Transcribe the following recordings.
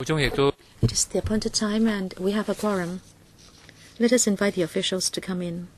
It is the appointed time and we have a quorum. Let us invite the officials to come in.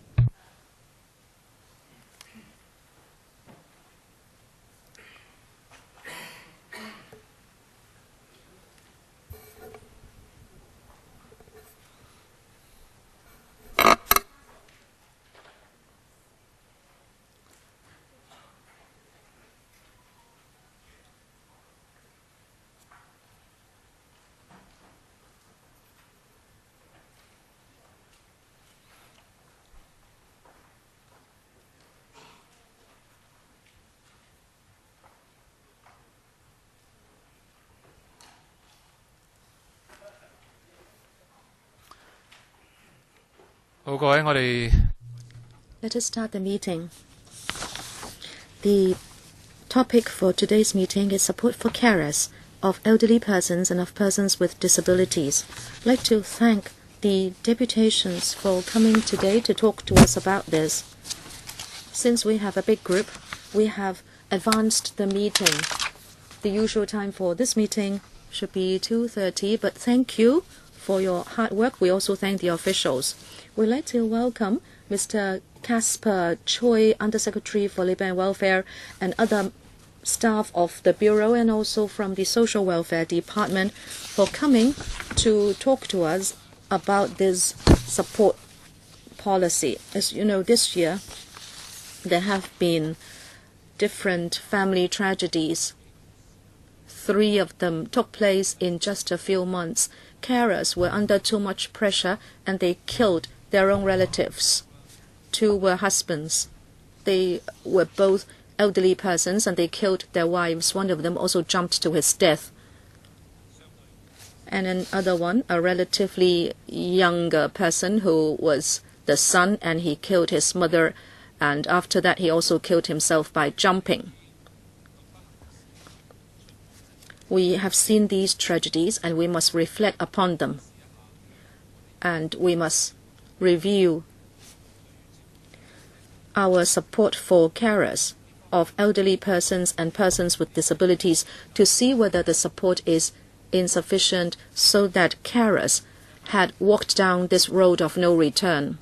Let us start the meeting. The topic for today's meeting is support for carers of elderly persons and of persons with disabilities. I'd like to thank the deputations for coming today to talk to us about this. Since we have a big group, we have advanced the meeting. The usual time for this meeting should be 2:30, but thank you for your hard work. We also thank the officials. We'd like to welcome Mr. Casper Choi, Undersecretary for Labour and Welfare, and other staff of the Bureau and also from the Social Welfare Department for coming to talk to us about this support policy. As you know, this year there have been different family tragedies. 3 of them took place in just a few months. Carers were under too much pressure and they killed their own relatives. 2 were husbands. They were both elderly persons and they killed their wives. One of them also jumped to his death. And another one, a relatively younger person who was the son, and he killed his mother, and after that he also killed himself by jumping. We have seen these tragedies and we must reflect upon them. And we must review our support for carers of elderly persons and persons with disabilities to see whether the support is insufficient so that carers had walked down this road of no return.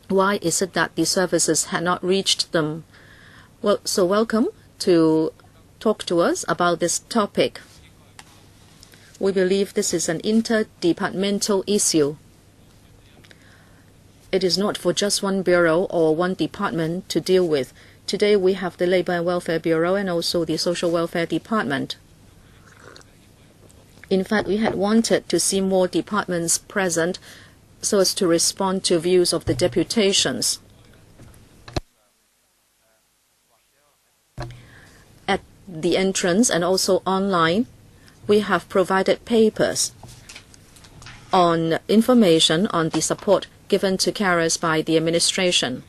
Why is it that the services had not reached them? Well, so welcome to talk to us about this topic. We believe this is an interdepartmental issue. It is not for just one bureau or one department to deal with. Today we have the Labour and Welfare Bureau and also the Social Welfare Department. In fact, we had wanted to see more departments present so as to respond to views of the deputations. At the entrance and also online, we have provided papers on information on the support given to carers by the administration.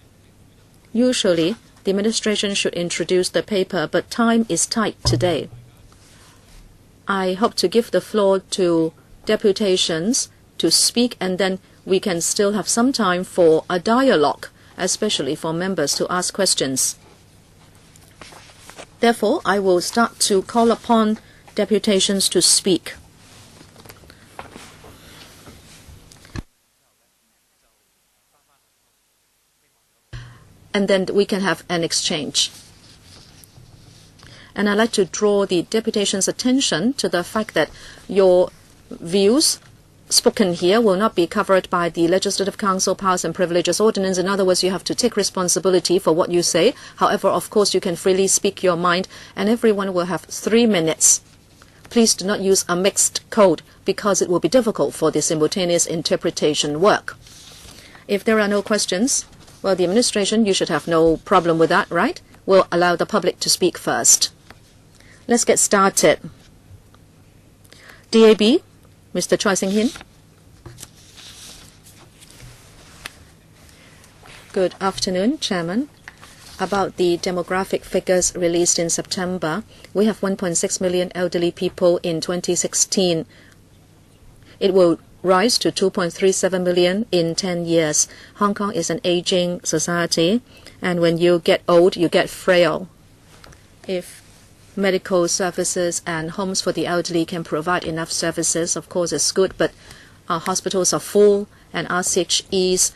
Usually, the administration should introduce the paper, but time is tight today. I hope to give the floor to deputations to speak, and then we can still have some time for a dialogue, especially for members to ask questions. Therefore, I will start to call upon deputations to speak. And then we can have an exchange. And I'd like to draw the deputation's attention to the fact that your views spoken here will not be covered by the Legislative Council Powers and Privileges Ordinance. In other words, you have to take responsibility for what you say. However, of course, you can freely speak your mind, and everyone will have 3 minutes. Please do not use a mixed code because it will be difficult for the simultaneous interpretation work. If there are no questions, well, the administration, you should have no problem with that, right? We'll allow the public to speak first. Let's get started. DAB, Mr. Choi Sing-hin. Good afternoon, Chairman. About the demographic figures released in September, we have 1.6 million elderly people in 2016. It will rise to 2.37 million in 10 years. Hong Kong is an aging society, and when you get old, you get frail. If medical services and homes for the elderly can provide enough services, of course, it's good, but our hospitals are full and RCHEs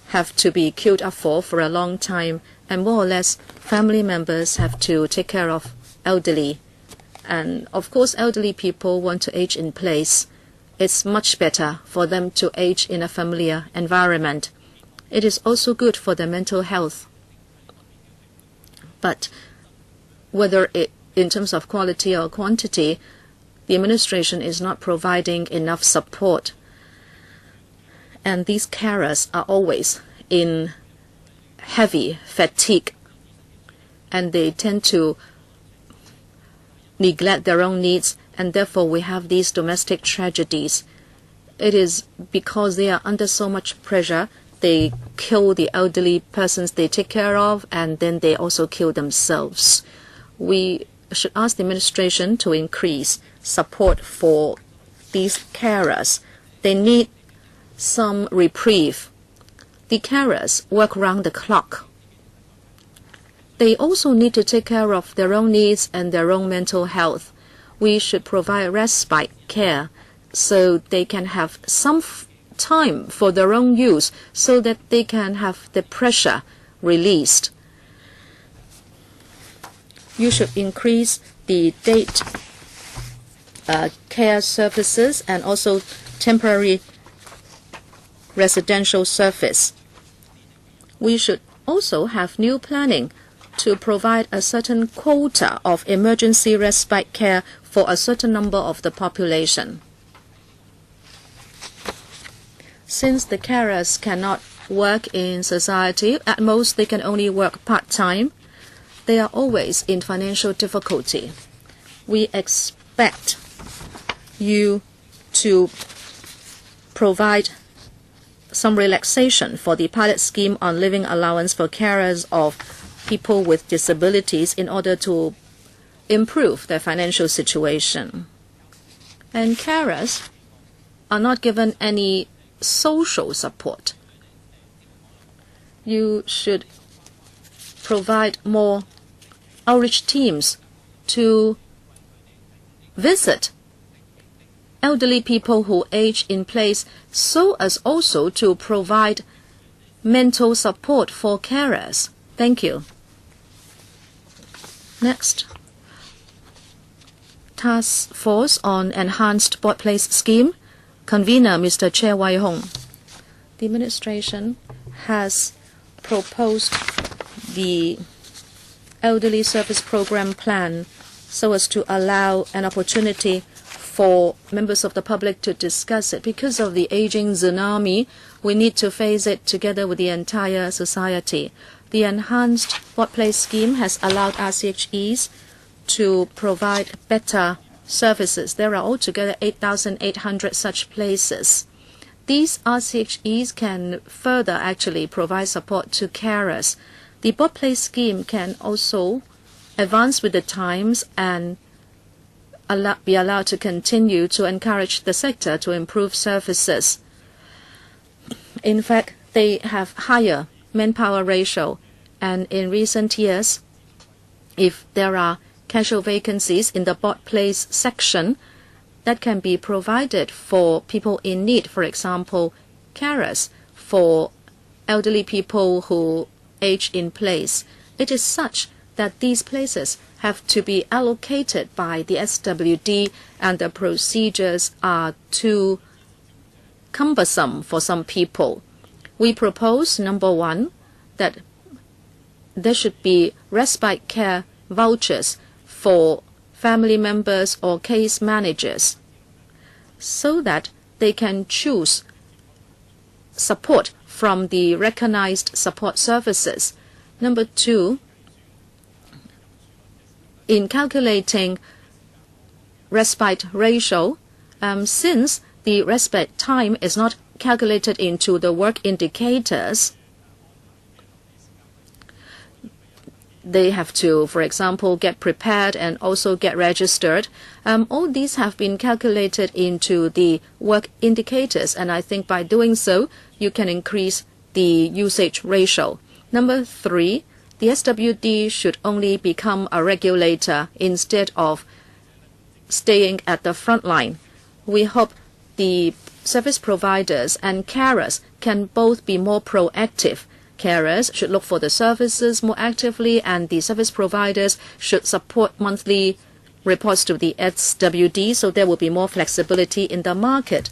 have to be queued up for a long time, and more or less family members have to take care of elderly. And of course, elderly people want to age in place. It's much better for them to age in a familiar environment. It is also good for their mental health. But whether in terms of quality or quantity, the administration is not providing enough support. And these carers are always in heavy fatigue, and they tend to neglect their own needs, and therefore we have these domestic tragedies. It is because they are under so much pressure, they kill the elderly persons they take care of, and then they also kill themselves. We should ask the administration to increase support for these carers. They need some reprieve. The carers work round the clock. They also need to take care of their own needs and their own mental health. We should provide respite care so they can have some time for their own use, so that they can have the pressure released. You should increase the date care services and also temporary residential service. We should also have new planning to provide a certain quota of emergency respite care for a certain number of the population. Since the carers cannot work in society, at most they can only work part-time, they are always in financial difficulty. We expect you to provide some relaxation for the pilot scheme on living allowance for carers of people with disabilities in order to improve their financial situation. And carers are not given any social support. You should provide more outreach teams to visit elderly people who age in place, so as also to provide mental support for carers. Thank you. Next, Task Force on Enhanced Workplace Scheme. Convener, Mr. Chair Wai Hong. The administration has proposed the Elderly Service Program plan so as to allow an opportunity for members of the public to discuss it. Because of the aging tsunami, we need to face it together with the entire society. The Enhanced Workplace Scheme has allowed RCHEs to provide better services. There are altogether 8,800 such places. These RCHEs can further actually provide support to carers. The workplace scheme can also advance with the times and be allowed to continue to encourage the sector to improve services. In fact, they have higher manpower ratio, and in recent years, if there are casual vacancies in the workplace section, that can be provided for people in need, for example, carers for elderly people who age in place. It is such that these places have to be allocated by the SWD, and the procedures are too cumbersome for some people. We propose, number one, that there should be respite care vouchers for family members or case managers, so that they can choose support from the recognized support services. Number two, in calculating respite ratio, since the respite time is not calculated into the work indicators, they have to, for example, get prepared and also get registered. All these have been calculated into the work indicators, and I think by doing so, you can increase the usage ratio. Number three, the SWD should only become a regulator instead of staying at the front line. We hope the service providers and carers can both be more proactive. Carers should look for the services more actively, and the service providers should support monthly reports to the SWD, so there will be more flexibility in the market.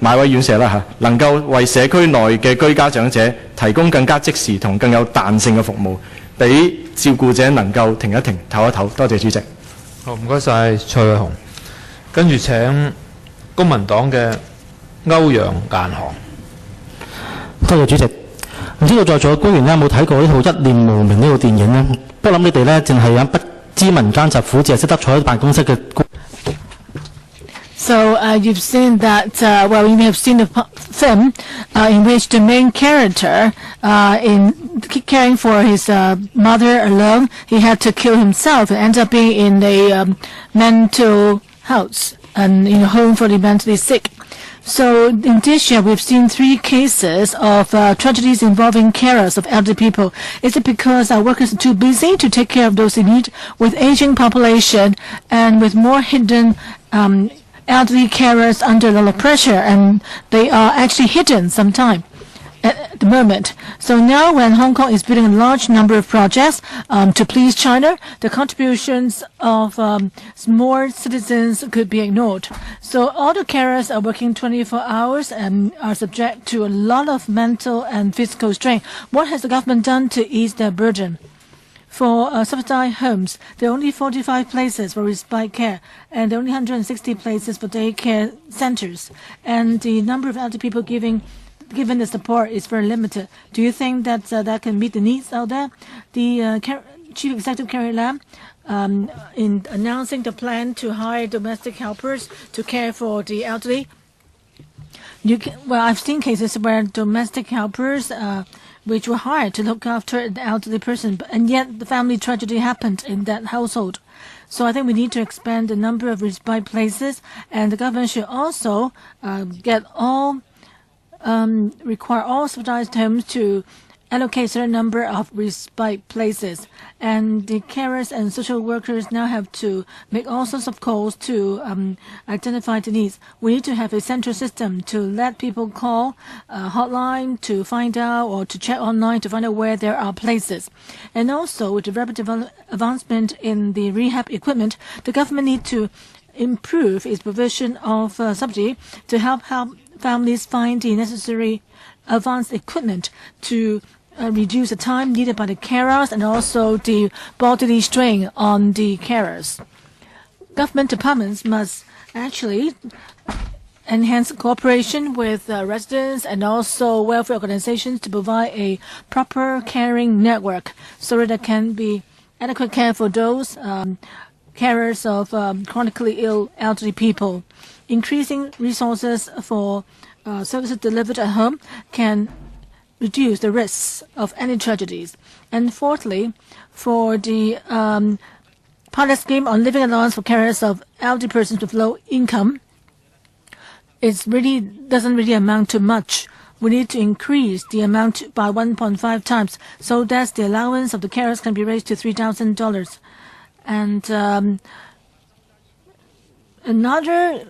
買位院舍啦嚇，能夠為社區內嘅居家長者提供更加即時同更有彈性嘅服務，俾照顧者能夠停一停、唞一唞。多謝主席。好，唔該晒蔡偉雄。跟住請公民黨嘅歐陽雁行。多謝主席。唔知道在座嘅官員有冇睇過呢套《一念無明》呢套電影呢？不過諗你哋呢，淨係有不知民間疾苦，只係識得坐喺辦公室嘅。So you've seen that, well, you may have seen the film in which the main character, in caring for his mother alone, he had to kill himself and end up being in a mental house and in a home for the mentally sick. So in this year, we've seen 3 cases of tragedies involving carers of elderly people. Is it because our workers are too busy to take care of those in need, with aging population and with more hidden elderly carers under a lot of pressure, and they are actually hidden sometimes at the moment? So now when Hong Kong is building a large number of projects to please China, the contributions of more citizens could be ignored. So all the carers are working 24 hours and are subject to a lot of mental and physical strain. What has the government done to ease their burden? For subsidized homes, there are only 45 places for respite care, and there are only 160 places for daycare centers. And the number of elderly people given the support is very limited. Do you think that that can meet the needs out there? The Chief Executive Carrie Lam, in announcing the plan to hire domestic helpers to care for the elderly, well, I've seen cases where domestic helpers which were hired to look after the elderly person, and yet the family tragedy happened in that household. So I think we need to expand the number of respite places, and the government should also require all subsidized homes to allocate a certain number of respite places. And the carers and social workers now have to make all sorts of calls to identify the needs. We need to have a central system to let people call a hotline to find out, or to check online to find out where there are places. And also, with the rapid advancement in the rehab equipment, the government needs to improve its provision of subsidy to help families find the necessary advanced equipment to reduce the time needed by the carers and also the bodily strain on the carers. Government departments must actually enhance cooperation with residents and also welfare organizations to provide a proper caring network so that there can be adequate care for those carers of chronically ill elderly people. Increasing resources for services delivered at home can reduce the risks of any tragedies. And fourthly, for the pilot scheme on living allowance for carers of elderly persons with low income, it really doesn't really amount to much. We need to increase the amount by 1.5 times so that the allowance of the carers can be raised to $3,000. And another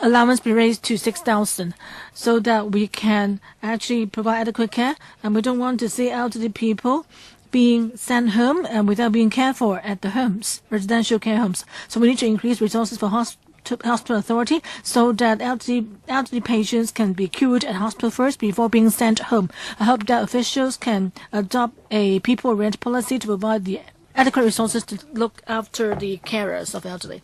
allowance be raised to 6,000 so that we can actually provide adequate care, and we don't want to see elderly people being sent home and without being cared for at the homes, residential care homes. So we need to increase resources for hospital authority so that elderly patients can be cured at hospital first before being sent home. I hope that officials can adopt a people-oriented policy to provide the adequate resources to look after the carers of elderly.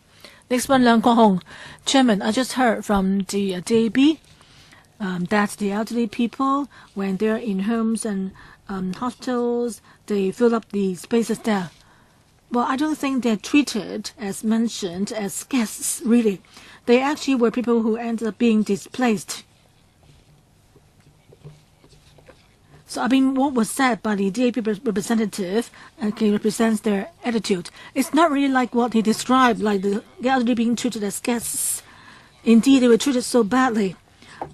Next one, Leung Kwok-hong. Chairman, I just heard from the DAB that the elderly people, when they're in homes and hospitals, they fill up the spaces there. Well, I don't think they're treated as mentioned as guests, really. They actually were people who ended up being displaced. So, I mean, what was said by the DAP representative represents their attitude. It's not really like what he described, like the elderly being treated as guests. Indeed, they were treated so badly.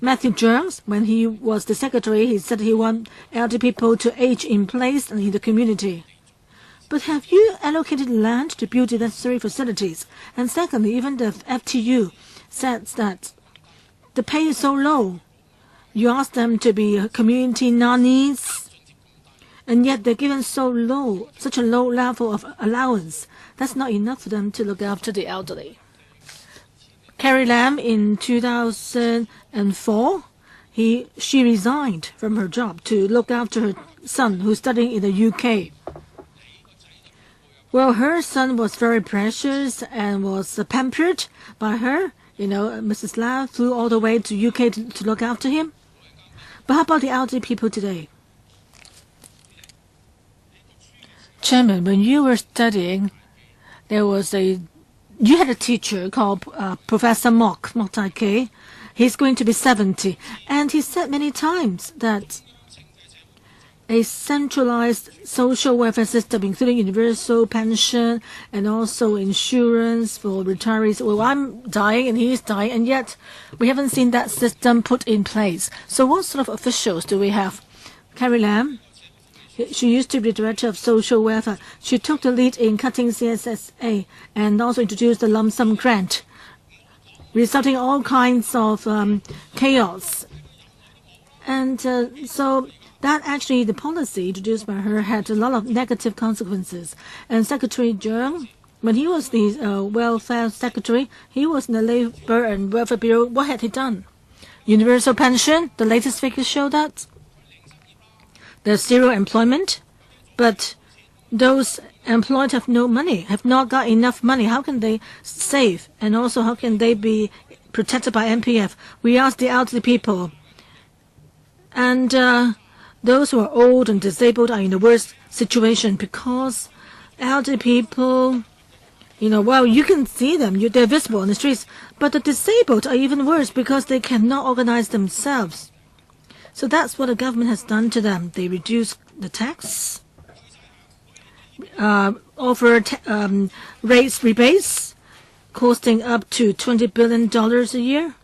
Matthew Jones, when he was the secretary, he said he wanted elderly people to age in place and in the community. But have you allocated land to build the necessary facilities? And secondly, even the FTU said that the pay is so low. You ask them to be community nannies, and yet they're given such a low level of allowance. That's not enough for them to look after the elderly. Carrie Lam in 2004, she resigned from her job to look after her son who's studying in the UK. Well, her son was very precious and was pampered by her. Mrs. Lam flew all the way to UK to look after him. But how about the elderly people today? Chairman, when you were studying, you had a teacher called Professor Mok Tai Kei. He's going to be 70. And he said many times that a centralized social welfare system, including universal pension and also insurance for retirees. Well, I'm dying and he's dying, and yet we haven't seen that system put in place. So what sort of officials do we have? Carrie Lam, she used to be director of social welfare. She took the lead in cutting CSSA and also introduced the lump sum grant, resulting in all kinds of chaos. And so that actually, the policy introduced by her had a lot of negative consequences. And Secretary Zhang, when he was the welfare secretary, he was in the Labor and Welfare Bureau. What had he done? Universal pension, the latest figures show that. There's zero employment, but those employed have no money, have not got enough money. How can they save? And also, how can they be protected by MPF? We asked the elderly people. And those who are old and disabled are in the worst situation because elderly people, well, you can see them, they're visible on the streets, but the disabled are even worse because they cannot organize themselves. So that's what the government has done to them. They reduced the tax, offered raise rebates costing up to $20 billion a year.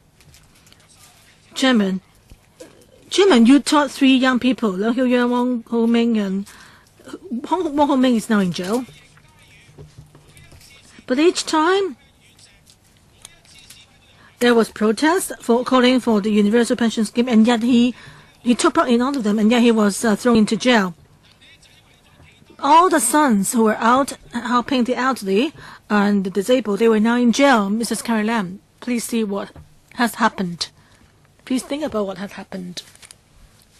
Chairman, you taught 3 young people, Leung Hiu-yuan, Wong Ho-ming, and Wong Ho-ming is now in jail. But each time there was protest for calling for the universal pension scheme, and yet he took part in all of them, and yet he was thrown into jail. All the sons who were out helping the elderly and the disabled, they were now in jail. Mrs. Carrie Lam, please see what has happened. Please think about what has happened.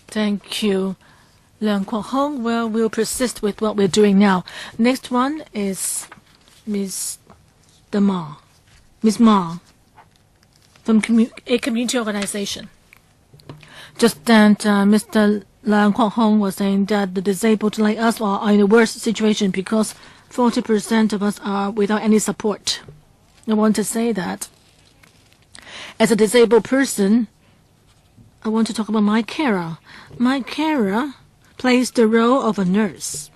Thank you, Leung Kwok-hong. Well, we'll persist with what we're doing now. Next one is Ms. Ma from a community organization. Just then, Mr. Leung Kwok-hong was saying that the disabled like us are in a worse situation because 40% of us are without any support. I want to say that as a disabled person, I want to talk about my carer. My carer plays the role of a nurse.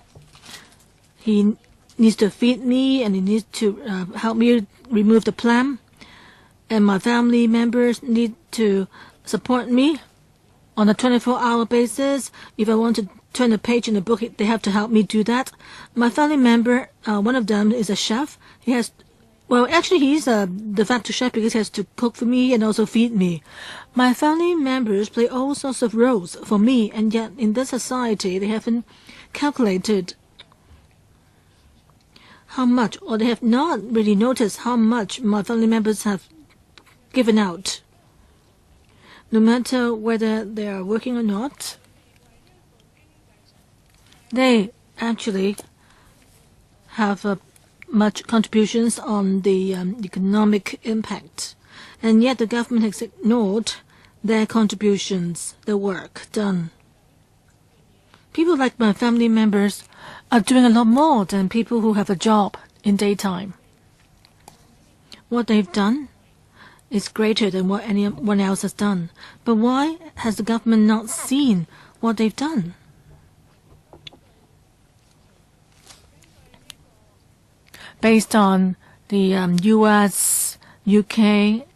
He needs to feed me and he needs to help me remove the phlegm. And my family members need to support me on a 24-hour basis. If I want to turn a page in a book, they have to help me do that. My family member, one of them is a chef. He's a de facto chef because he has to cook for me and also feed me. My family members play all sorts of roles for me, and yet in this society they haven't calculated how much, or they have not really noticed how much my family members have given out. No matter whether they are working or not, they actually have much contributions on the economic impact, and yet the government has ignored their contributions, the work done. People like my family members are doing a lot more than people who have a job in daytime. What they've done is greater than what anyone else has done. But why has the government not seen what they've done? Based on the US, UK,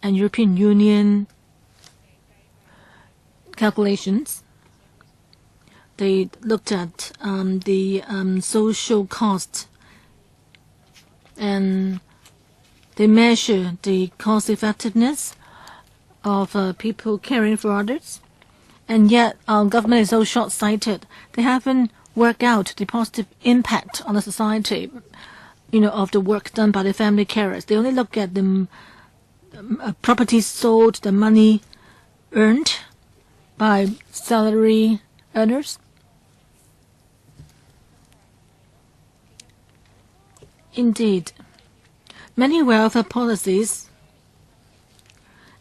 and European Union calculations. They looked at the social cost, and they measure the cost effectiveness of people caring for others. And yet our government is so short-sighted. They haven't worked out the positive impact on the society, of the work done by the family carers. They only look at the properties sold, the money earned by salary earners. Indeed, many welfare policies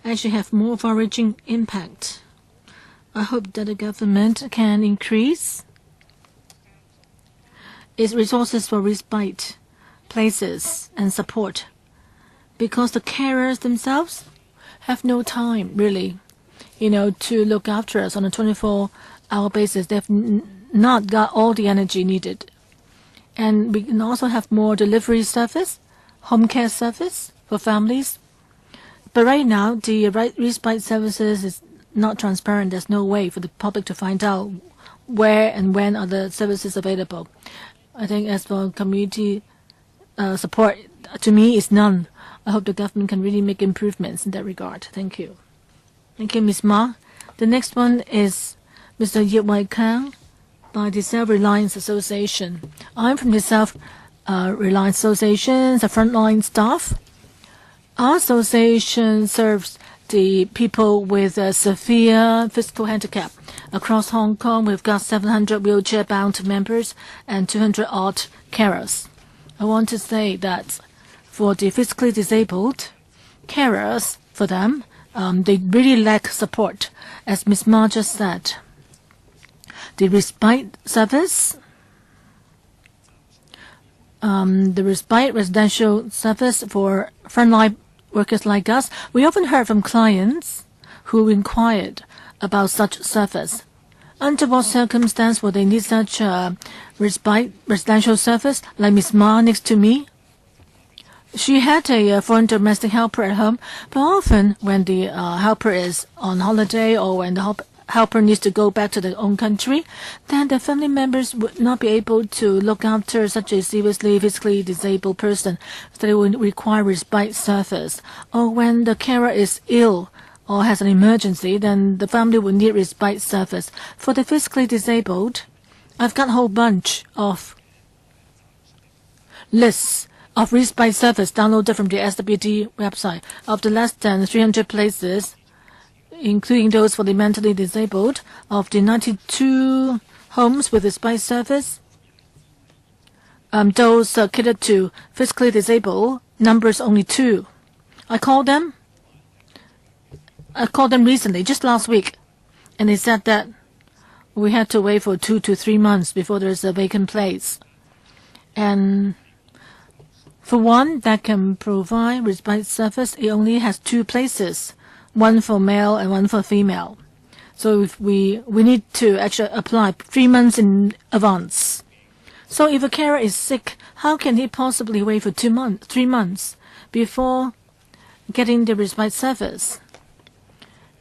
actually have more far-reaching impact. I hope that the government can increase its resources for respite places and support, because the carers themselves have no time, really, to look after us on a 24-hour basis. They've not got all the energy needed. And we can also have more delivery service, home care service for families. But right now, the respite services is not transparent. There's no way for the public to find out where and when are the services available. I think as for community support, to me, is none. I hope the government can really make improvements in that regard. Thank you. Thank you, Ms. Ma. The next one is Mr. Yip Wai Kang by the Self-Reliance Association. I'm from the Self-Reliance Association, the frontline staff. Our association serves the people with severe physical handicap. Across Hong Kong, we've got 700 wheelchair-bound members and 200-odd carers. I want to say that for the physically disabled carers, for them, they really lack support. As Ms. Ma just said, the respite service, the respite residential service for frontline workers like us, we often heard from clients who inquired about such service. Under what circumstance would they need such a respite residential service? Like Ms. Ma next to me, she had a foreign domestic helper at home, but often when the helper is on holiday or when the helper needs to go back to their own country, then the family members would not be able to look after such a seriously physically disabled person. So they would require respite service. Or when the carer is ill or has an emergency, then the family would need respite service. For the physically disabled, I've got a whole bunch of lists of respite service downloaded from the SWT website. Of the less than 300 places, including those for the mentally disabled, of the 92 homes with respite service, those catered to physically disabled, numbers only 2. I called them recently, just last week, and they said that we had to wait for 2 to 3 months before there's a vacant place. And for one that can provide respite service, it only has 2 places, one for male and one for female. So if we need to actually apply 3 months in advance. So if a carer is sick, how can he possibly wait for 3 months before getting the respite service?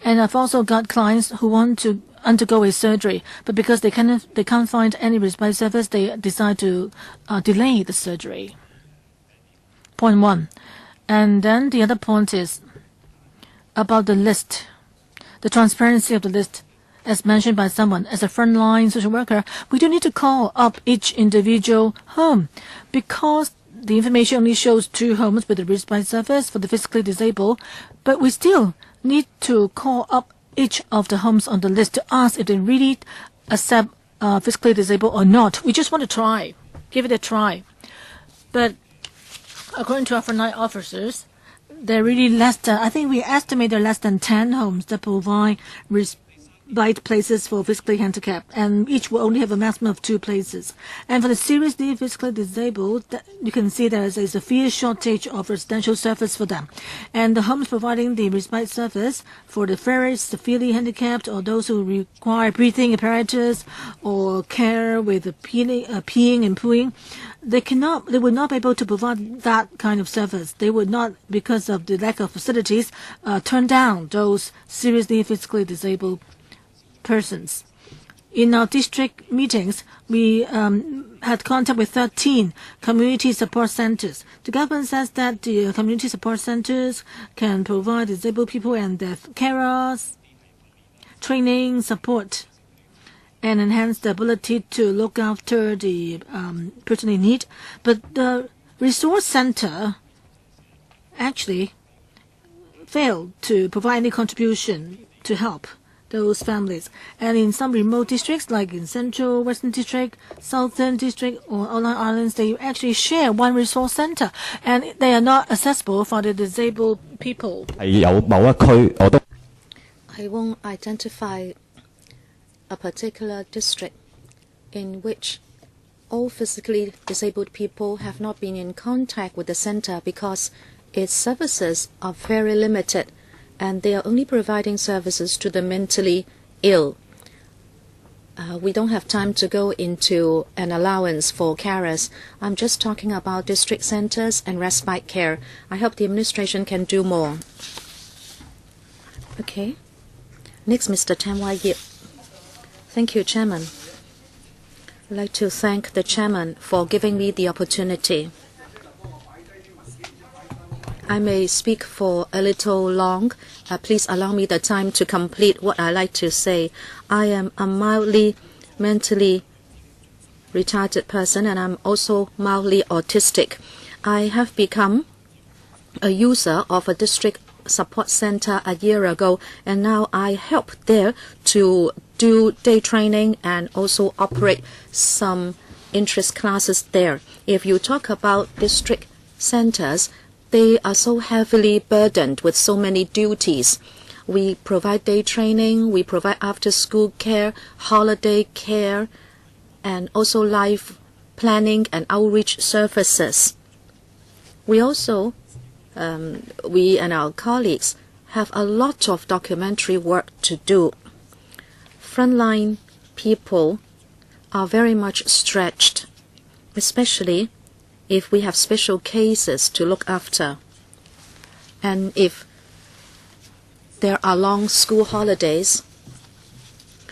And I've also got clients who want to undergo a surgery, but because they can't find any respite service, they decide to delay the surgery. Point 1. And then the other point is about the list, the transparency of the list. As mentioned by someone, as a frontline social worker, we do need to call up each individual home, because the information only shows 2 homes with a respite service for the physically disabled, but we still need to call up each of the homes on the list to ask if they really accept physically disabled or not. We just want to try, give it a try. But according to our frontline officers, they're really less than, I think we estimate there are less than 10 homes that provide respite places for physically handicapped, and each will only have a maximum of 2 places. And for the seriously physically disabled, you can see there is a severe shortage of residential service for them. And the homes providing the respite service for the very severely handicapped or those who require breathing apparatus or care with peeing and pooing, they would not be able to provide that kind of service. They would not, because of the lack of facilities, turn down those seriously physically disabled persons. In our district meetings, we had contact with 13 community support centers. The government says that the community support centers can provide disabled people and their carers training, support, and enhance the ability to look after the person in need. But the resource center actually failed to provide any contribution to help those families. And in some remote districts, like in Central, Western District, Southern District, or Outlying Islands, they actually share one resource center, and they are not accessible for the disabled people. I won't identify a particular district in which all physically disabled people have not been in contact with the center because its services are very limited, and they are only providing services to the mentally ill. We don't have time to go into an allowance for carers. I'm just talking about district centers and respite care. I hope the administration can do more. Okay. Next, Mr. Tan Wai Yip. Thank you, Chairman. I'd like to thank the Chairman for giving me the opportunity. I may speak for a little long. Please allow me the time to complete what I like to say. I am a mildly mentally retarded person, and I'm also mildly autistic. I have become a user of a district support center a year ago, and now I help there to do day training and also operate some interest classes there. If you talk about district centers, they are so heavily burdened with so many duties. We provide day training, we provide after-school care, holiday care, and also life planning and outreach services. We also, we and our colleagues, have a lot of documentary work to do. Frontline people are very much stretched, especially if we have special cases to look after. And if there are long school holidays,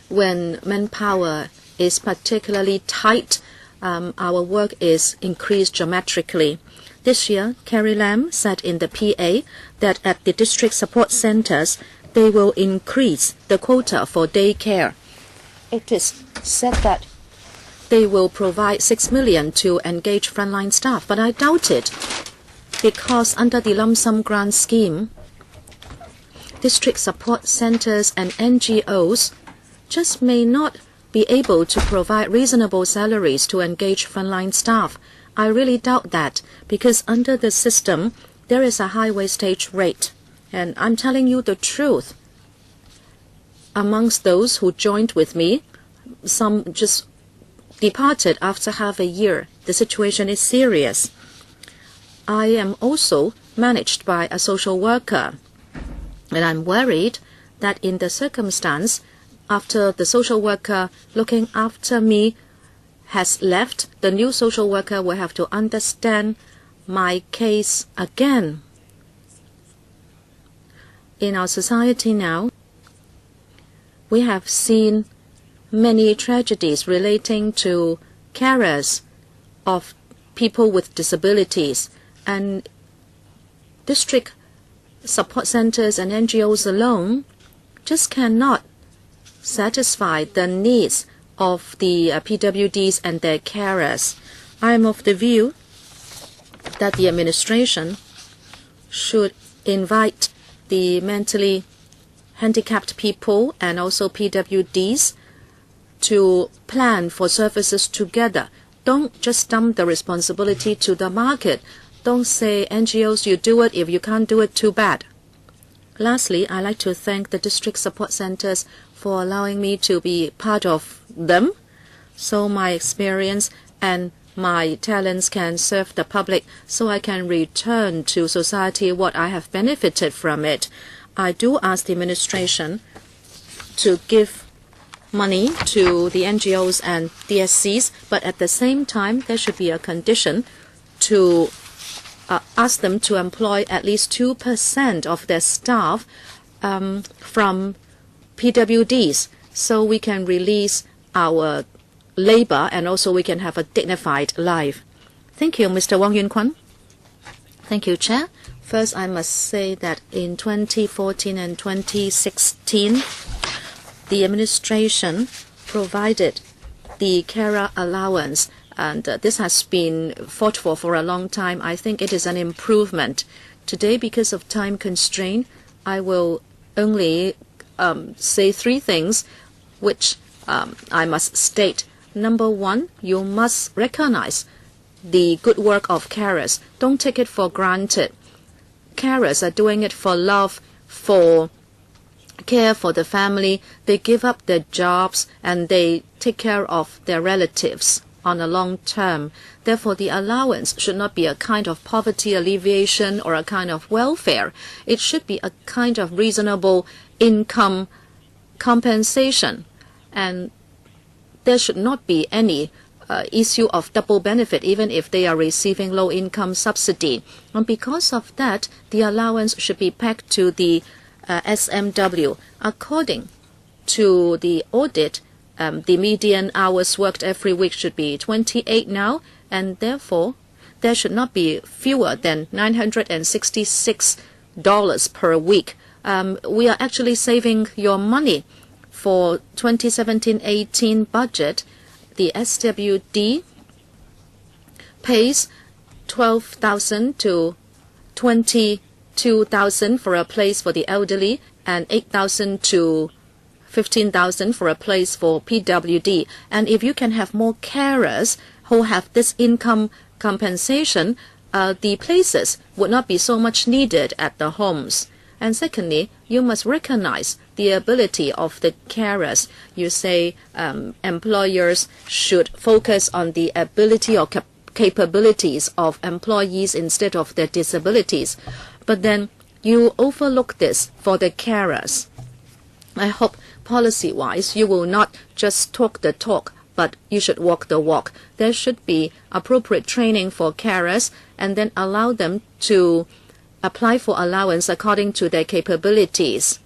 when manpower is particularly tight, our work is increased dramatically. This year, Carrie Lam said in the PA that at the district support centers, they will increase the quota for day care. It is said that they will provide 6 million to engage frontline staff, but I doubt it, because under the lump sum grant scheme, district support centers and NGOs just may not be able to provide reasonable salaries to engage frontline staff. I really doubt that, because under the system, there is a high wastage rate. And I'm telling you the truth. Amongst those who joined with me, some just departed after half a year. The situation is serious. I am also managed by a social worker, and I'm worried that in the circumstance, after the social worker looking after me has left, the new social worker will have to understand my case again. In our society now, we have seen many tragedies relating to carers of people with disabilities, and district support centers and NGOs alone just cannot satisfy the needs of the PWDs and their carers. I am of the view that the administration should invite the mentally handicapped people and also PWDs to plan for services together. Don't just dump the responsibility to the market. Don't say, NGOs, you do it. If you can't do it, too bad. Lastly, I'd like to thank the district support centers for allowing me to be part of them, so my experience and my talents can serve the public, so I can return to society what I have benefited from it. I do ask the administration to give money to the NGOs and DSCs, but at the same time, there should be a condition to ask them to employ at least 2% of their staff from PWDs. so we can release our labor and also we can have a dignified life. Thank you, Mr. Wang Yunquan. Thank you, Chair. First, I must say that in 2014 and 2016, the administration provided the carer allowance, and this has been fought for a long time. I think it is an improvement. Today, because of time constraint, I will only say three things which I must state. Number one, you must recognize the good work of carers. Don't take it for granted. Carers are doing it for love, for care for the family. They give up their jobs and they take care of their relatives on a long term. Therefore, the allowance should not be a kind of poverty alleviation or a kind of welfare. It should be a kind of reasonable income compensation. And there should not be any issue of double benefit, even if they are receiving low-income subsidy. And because of that, the allowance should be pegged to the SMW. According to the audit, the median hours worked every week should be 28 now, and therefore there should not be fewer than $966 per week. We are actually saving your money. For 2017-18 budget, the SWD pays $12,000 to $22,000 for a place for the elderly and $8,000 to $15,000 for a place for PWD. And if you can have more carers who have this income compensation, the places would not be so much needed at the homes. And secondly, you must recognize the ability of the carers. You say employers should focus on the ability or capabilities of employees instead of their disabilities. But then you overlook this for the carers. I hope policy-wise you will not just talk the talk, but you should walk the walk. There should be appropriate training for carers and then allow them to apply for allowance according to their capabilities,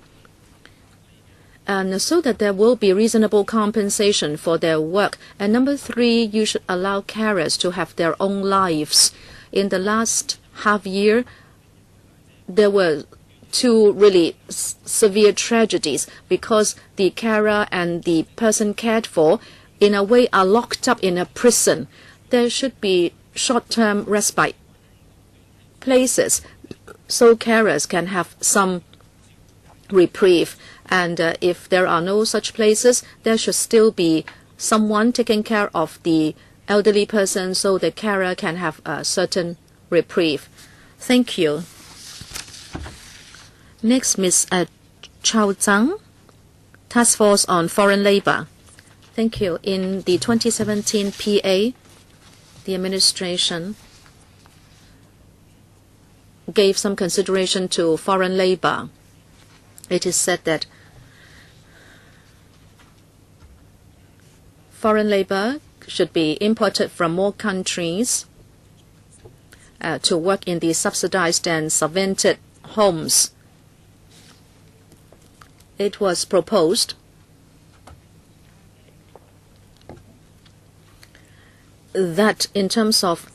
and so that there will be reasonable compensation for their work. And number three, you should allow carers to have their own lives. In the last half year, there were two really severe tragedies because the carer and the person cared for, in a way, are locked up in a prison. There should be short-term respite places so carers can have some reprieve. And if there are no such places, there should still be someone taking care of the elderly person so the carer can have a certain reprieve. Thank you. Next, Ms. Chao Zhang, Task Force on Foreign Labor. Thank you. In the 2017 PA, the administration gave some consideration to foreign labor. It is said that foreign labor should be imported from more countries to work in the subsidized and subvented homes. It was proposed that in terms of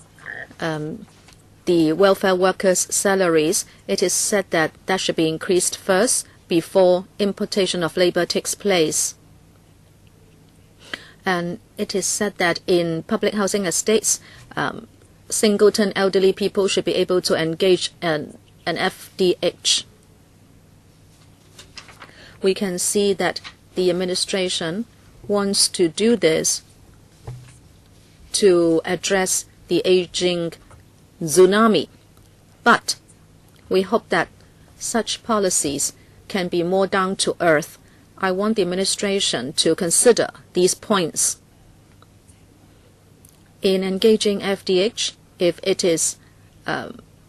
the welfare workers' salaries, it is said that that should be increased first before importation of labor takes place. And it is said that in public housing estates, singleton elderly people should be able to engage in an FDH. We can see that the administration wants to do this to address the aging tsunami. But we hope that such policies can be more down to earth. I want the administration to consider these points. In engaging FDH, if it is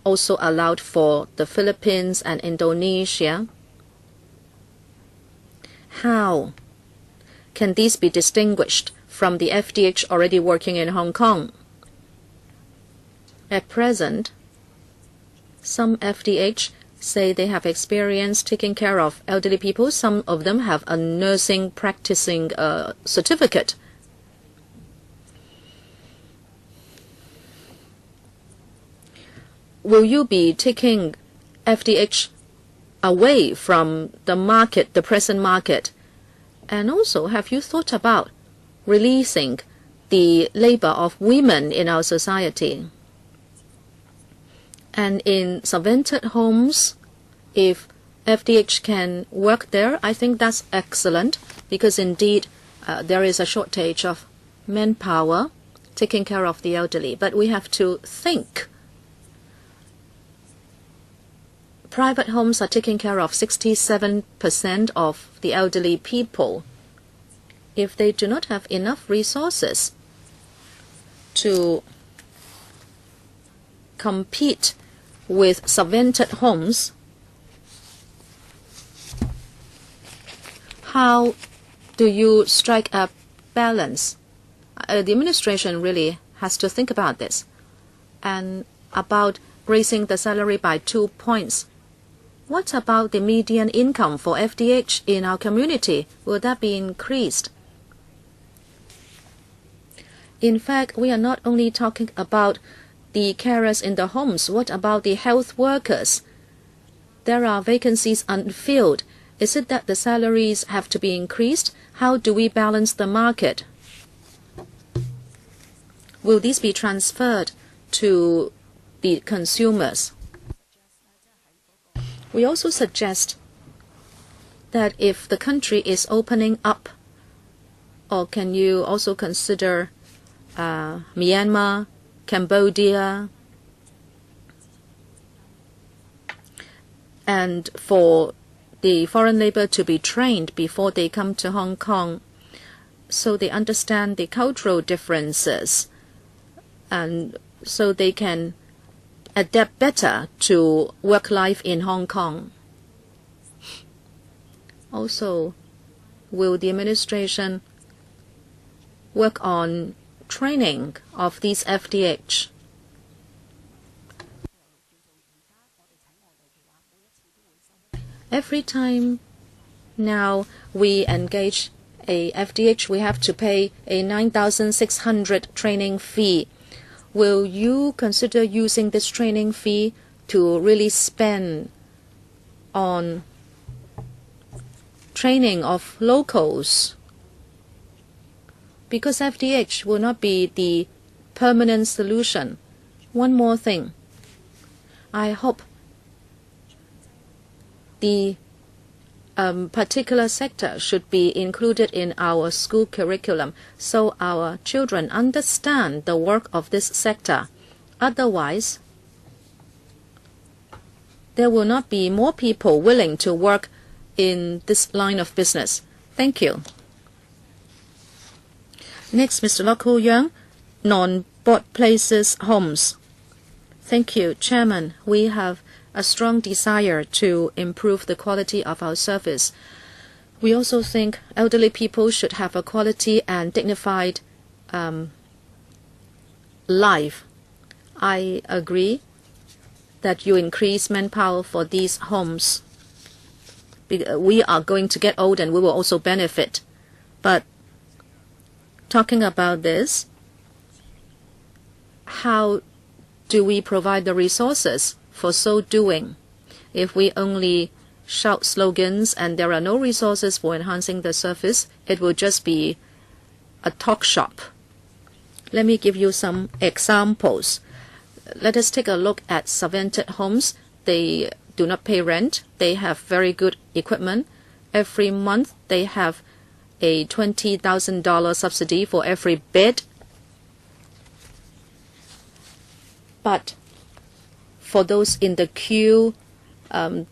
also allowed for the Philippines and Indonesia, how can these be distinguished from the FDH already working in Hong Kong? At present, some FDH say they have experience taking care of elderly people. Some of them have a nursing practicing certificate. Will you be taking FDH away from the market, the present market? And also, have you thought about releasing the labor of women in our society? And in subvented homes, if FDH can work there, I think that's excellent, because indeed there is a shortage of manpower taking care of the elderly. But we have to think. Private homes are taking care of 67% of the elderly people. If they do not have enough resources to compete with subvented homes, how do you strike a balance? The administration really has to think about this, and about raising the salary by 2 points. What about the median income for FDH in our community? Will that be increased? In fact, we are not only talking about the carers in the homes. What about the health workers? There are vacancies unfilled. Is it that the salaries have to be increased? How do we balance the market? Will these be transferred to the consumers? We also suggest that if the country is opening up, or can you also consider Myanmar, Cambodia, and for the foreign labor to be trained before they come to Hong Kong, so they understand the cultural differences, and so they can adapt better to work life in Hong Kong. Also, will the administration work on training of these FDH? Every time now we engage a FDH, we have to pay a 9,600 training fee. Will you consider using this training fee to really spend on training of locals? Because FDH will not be the permanent solution. One more thing. I hope the particular sector should be included in our school curriculum so our children understand the work of this sector. Otherwise, there will not be more people willing to work in this line of business. Thank you. Next, Mr. Lok Ho Yang, non-bought places homes. Thank you, Chairman. We have a strong desire to improve the quality of our service. We also think elderly people should have a quality and dignified life. I agree that you increase manpower for these homes. We are going to get old and we will also benefit. But talking about this, how do we provide the resources for so doing? If we only shout slogans and there are no resources for enhancing the service, it will just be a talk shop. Let me give you some examples. Let us take a look at subvented homes. They do not pay rent. They have very good equipment. Every month they have a $20,000 subsidy for every bed. But for those in the queue,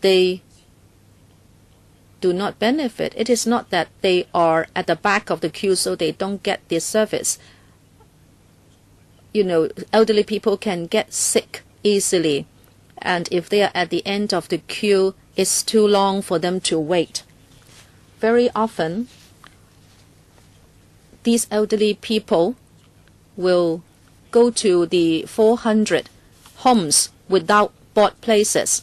they do not benefit. It is not that they are at the back of the queue so they don't get this service. You know, elderly people can get sick easily, and if they are at the end of the queue, it's too long for them to wait. Very often, these elderly people will go to the 400 homes without bought places,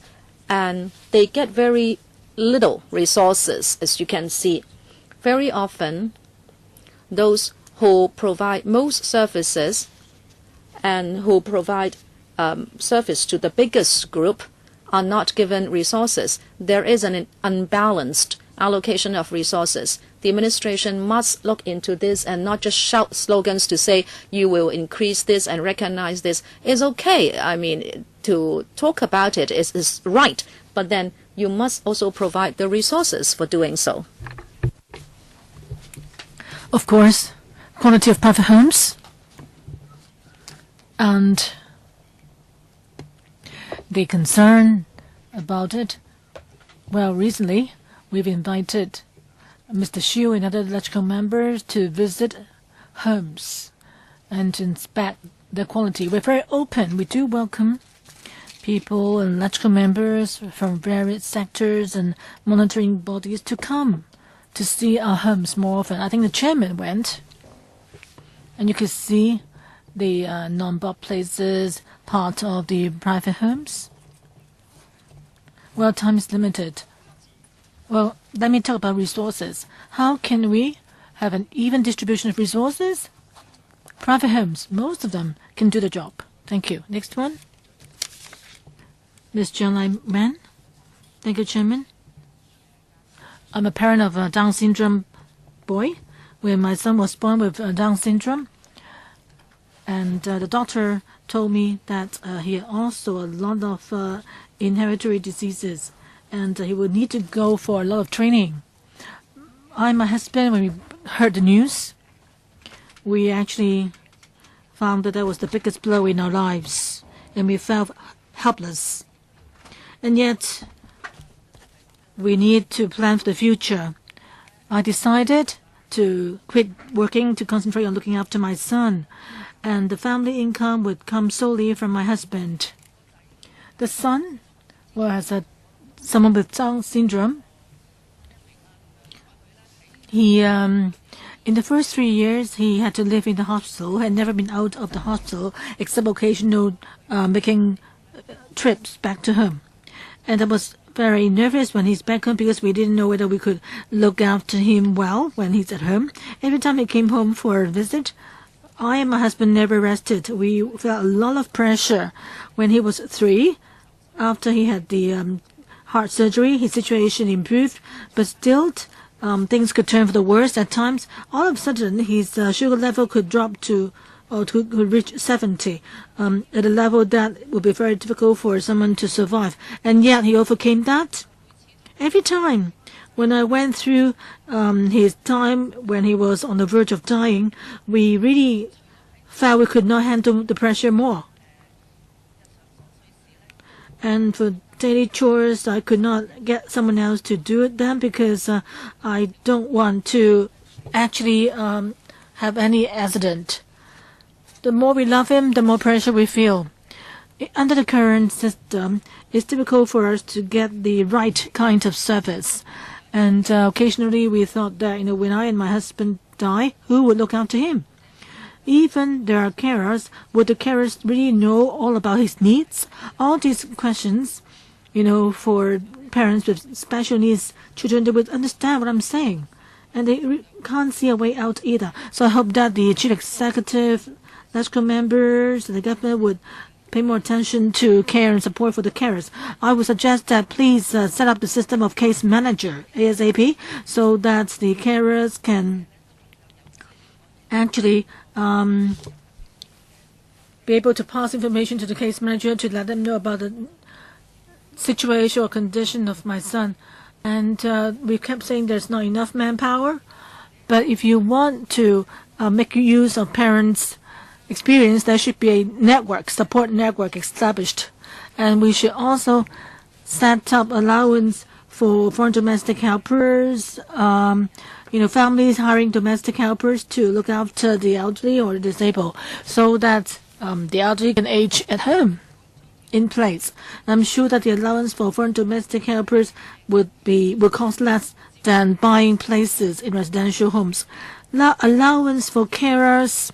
and they get very little resources, as you can see. Very often, those who provide most services and who provide service to the biggest group are not given resources. There is an unbalanced allocation of resources. The administration must look into this and not just shout slogans to say you will increase this and recognize this. It's okay. I mean, to talk about it is right, but then you must also provide the resources for doing so. Of course, quality of private homes and the concern about it. Well, recently we've invited Mr. Xu and other electrical members to visit homes and to inspect the quality. We're very open. We do welcome people and electrical members from various sectors and monitoring bodies to come to see our homes more often. I think the chairman went, and you could see the non-bob places, part of the private homes. Well, time is limited. Well, let me talk about resources. How can we have an even distribution of resources? Private homes, most of them can do the job. Thank you. Next one. Ms. Jiang Lai Man. Thank you, Chairman. I'm a parent of a Down syndrome boy, where my son was born with Down syndrome. And the doctor told me that he had also a lot of inherited diseases, and he would need to go for a lot of training. I and my husband, when we heard the news, we actually found that was the biggest blow in our lives, and we felt helpless. And yet, we need to plan for the future. I decided to quit working to concentrate on looking after my son, and the family income would come solely from my husband. The son was someone with Down syndrome. He, in the first 3 years, he had to live in the hospital, had never been out of the hospital except occasional making trips back to home. And I was very nervous when he's back home because we didn't know whether we could look after him well when he's at home. Every time he came home for a visit, I and my husband never rested. We felt a lot of pressure. When he was 3, after he had the heart surgery, his situation improved, but still things could turn for the worse at times. All of a sudden, his sugar level could drop to could reach 70 at a level that would be very difficult for someone to survive. And yet he overcame that. Every time when I went through his time when he was on the verge of dying, we really felt we could not handle the pressure more. And for daily chores, I could not get someone else to do it then because I don't want to actually have any accident. The more we love him, the more pressure we feel. Under the current system, it's difficult for us to get the right kind of service. And occasionally we thought that, when I and my husband die, who would look after him? Even there are carers. Would the carers really know all about his needs? All these questions, for parents with special needs children, they would understand what I'm saying. And they can't see a way out either. So I hope that the chief executive, electrical members, and the government would pay more attention to care and support for the carers. I would suggest that please set up the system of case manager ASAP so that the carers can actually be able to pass information to the case manager to let them know about the situation or condition of my son. And we kept saying there's not enough manpower. But if you want to make use of parents' experience, there should be a support network established. And we should also set up allowance for foreign domestic helpers, families hiring domestic helpers to look after the elderly or disabled so that the elderly can age at home in place. I'm sure that the allowance for foreign domestic helpers would cost less than buying places in residential homes. Allowance for carers,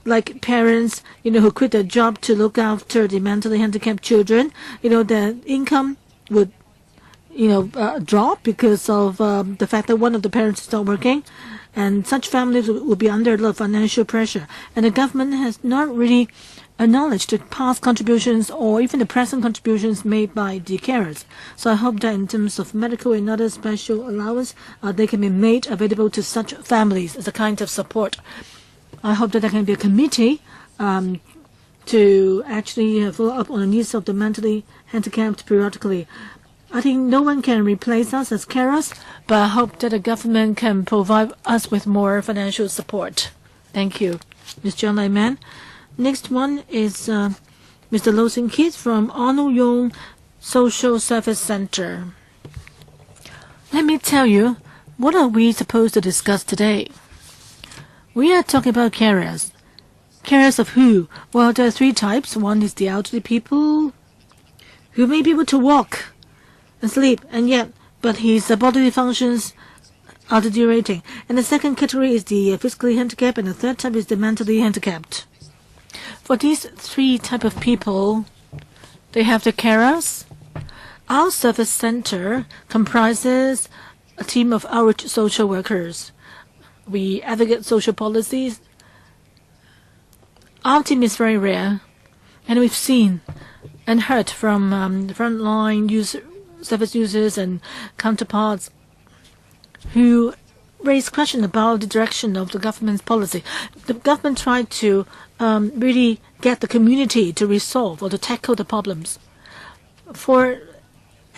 like parents, who quit their job to look after the mentally handicapped children, their income would drop because of the fact that one of the parents is not working, and such families will be under a lot of financial pressure. And the government has not really acknowledged the past contributions or even the present contributions made by the carers. So I hope that in terms of medical and other special allowance, they can be made available to such families as a kind of support. I hope that there can be a committee to actually follow up on the needs of the mentally handicapped periodically. I think no one can replace us as carers, but I hope that the government can provide us with more financial support. Thank you, Ms. John Lyman. Next one is Mr. Lo Sing Kit from Arnold Yong Social Service Center. Let me tell you, what are we supposed to discuss today? We are talking about carers. Carers of who? Well, there are three types. One is the elderly people who may be able to walk and sleep, but his bodily functions are deteriorating. And the second category is the physically handicapped, and the third type is the mentally handicapped. For these three type of people, they have the carers. Our service center comprises a team of outreach social workers. We advocate social policies. Our team is very rare, and we've seen and heard from frontline service users and counterparts who raise questions about the direction of the government's policy. The government tried to really get the community to resolve or to tackle the problems. For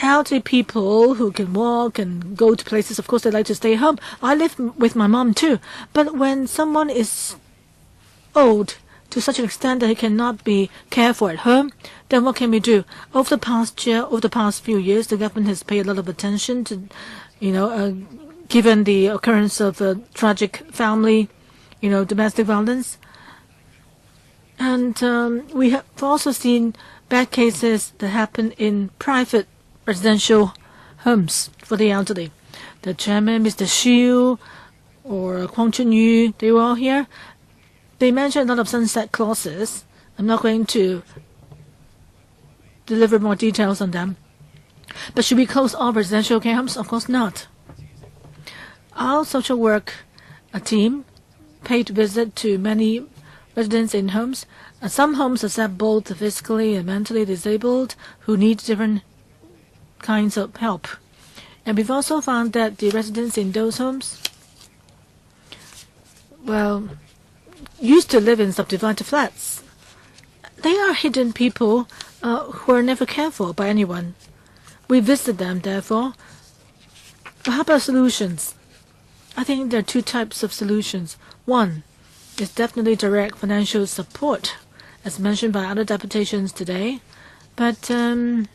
elderly people who can walk and go to places, of course they like to stay home. I live with my mom too. But when someone is old to such an extent that he cannot be cared for at home, then what can we do? Over the past few years, the government has paid a lot of attention to, given the occurrence of a tragic family, domestic violence. And we have also seen bad cases that happen in private residential homes for the elderly. The chairman, Mr. Xiu, or Kwang Chun-yu, they were all here. They mentioned a lot of sunset clauses. I'm not going to deliver more details on them. But should we close all residential care homes? Of course not. Our social work team paid visit to many residents in homes. Some homes accept both the physically and mentally disabled who need different kinds of help. And we've also found that the residents in those homes, used to live in subdivided flats. They are hidden people who are never cared for by anyone. We visit them, therefore. But how about solutions? I think there are two types of solutions. One is definitely direct financial support, as mentioned by other deputations today. But under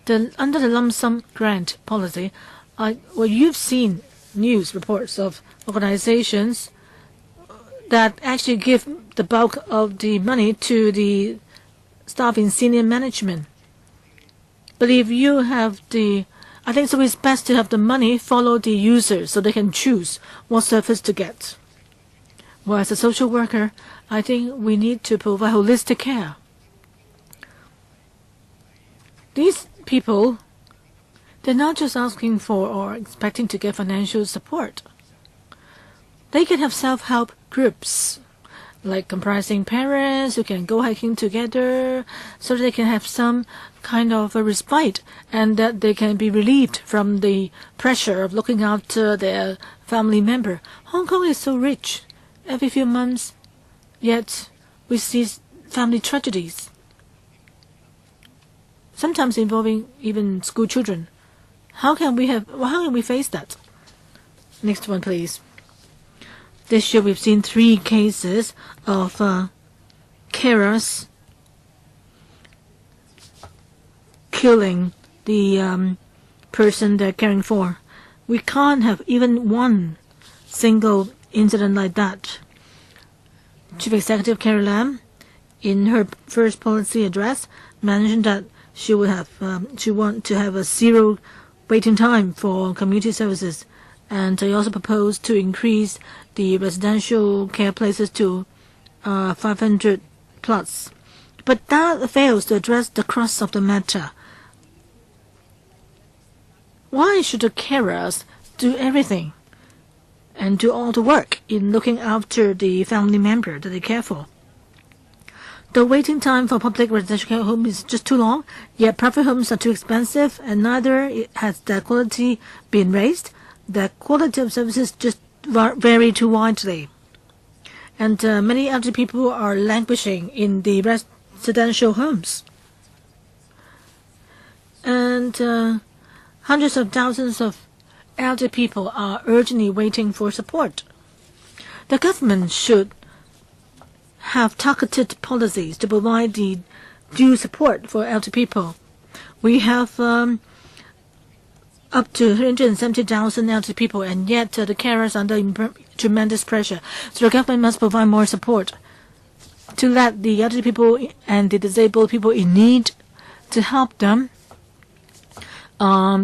the lump sum grant policy, you've seen news reports of organizations that actually give the bulk of the money to the staff in senior management. But if you have I think so it's best to have the money follow the users so they can choose what service to get. Well, as a social worker, I think we need to provide holistic care. These people, they're not just asking for or expecting to get financial support. They can have self-help groups, like comprising parents who can go hiking together so that they can have some kind of a respite and that they can be relieved from the pressure of looking after their family member. Hong Kong is so rich every few months, yet we see family tragedies, sometimes involving even school children. How can we face that? Next one, please. This year we've seen 3 cases of carers killing the person they're caring for. We can't have even one single incident like that. Chief Executive Carrie Lam, in her first policy address, mentioned that she want to have a 0 waiting time for community services, and they also proposed to increase the residential care places to 500 plus. But that fails to address the crux of the matter. Why should the carers do everything and do all the work in looking after the family member that they care for? The waiting time for public residential care home is just too long, yet private homes are too expensive, and neither has the quality been raised. The quality of services just vary too widely. And many elderly people are languishing in the residential homes. And hundreds of thousands of elderly people are urgently waiting for support. The government should have targeted policies to provide the due support for elderly people. We have up to 370,000 elderly people, and yet the carers are under tremendous pressure. So the government must provide more support to let the elderly people and the disabled people in need to help them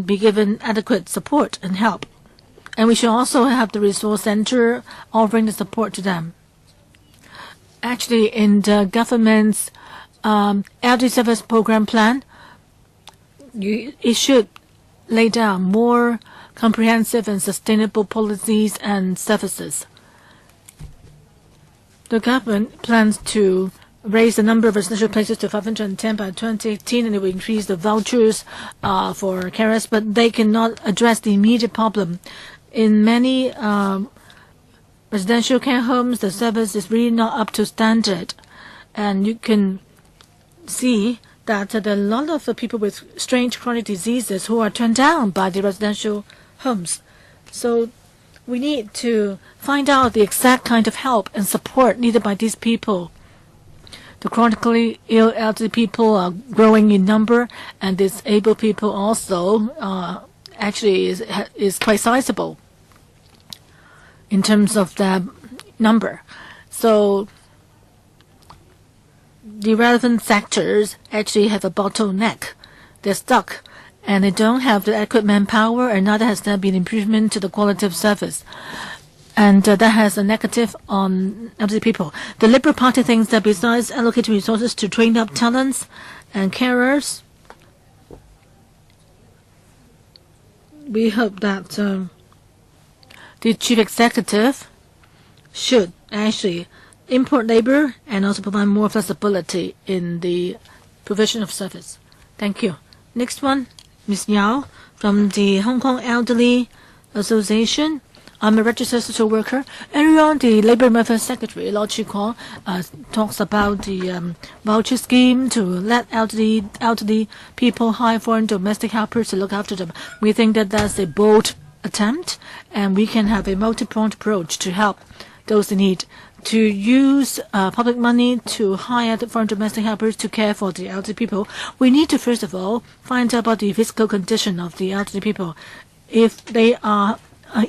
be given adequate support and help. And we should also have the resource center offering the support to them. Actually, in the government's elderly service program plan, it should lay down more comprehensive and sustainable policies and services. The government plans to raise the number of residential places to 510 by 2018, and it will increase the vouchers for carers, but they cannot address the immediate problem. In many residential care homes, the service is really not up to standard, and you can see that there are a lot of people with strange chronic diseases who are turned down by the residential homes. So we need to find out the exact kind of help and support needed by these people. The chronically ill elderly people are growing in number, and disabled people also actually is quite sizable in terms of their number. So the relevant sectors actually have a bottleneck. They're stuck, and they don't have the adequate manpower, and neither has there been improvement to the quality of service. And that has a negative on elderly people. The Liberal Party thinks that besides allocating resources to train up talents and carers, we hope that the chief executive should actually import labor and also provide more flexibility in the provision of service. Thank you. Next one, Ms. Yao from the Hong Kong Elderly Association. I'm a registered social worker. Earlier on, the Labour and Welfare Secretary, Lord Chi Kwok, talks about the voucher scheme to let elderly people hire foreign domestic helpers to look after them. We think that that's a bold attempt, and we can have a multi-pronged approach to help those in need. To use public money to hire the foreign domestic helpers to care for the elderly people, we need to first of all find out about the physical condition of the elderly people. If they are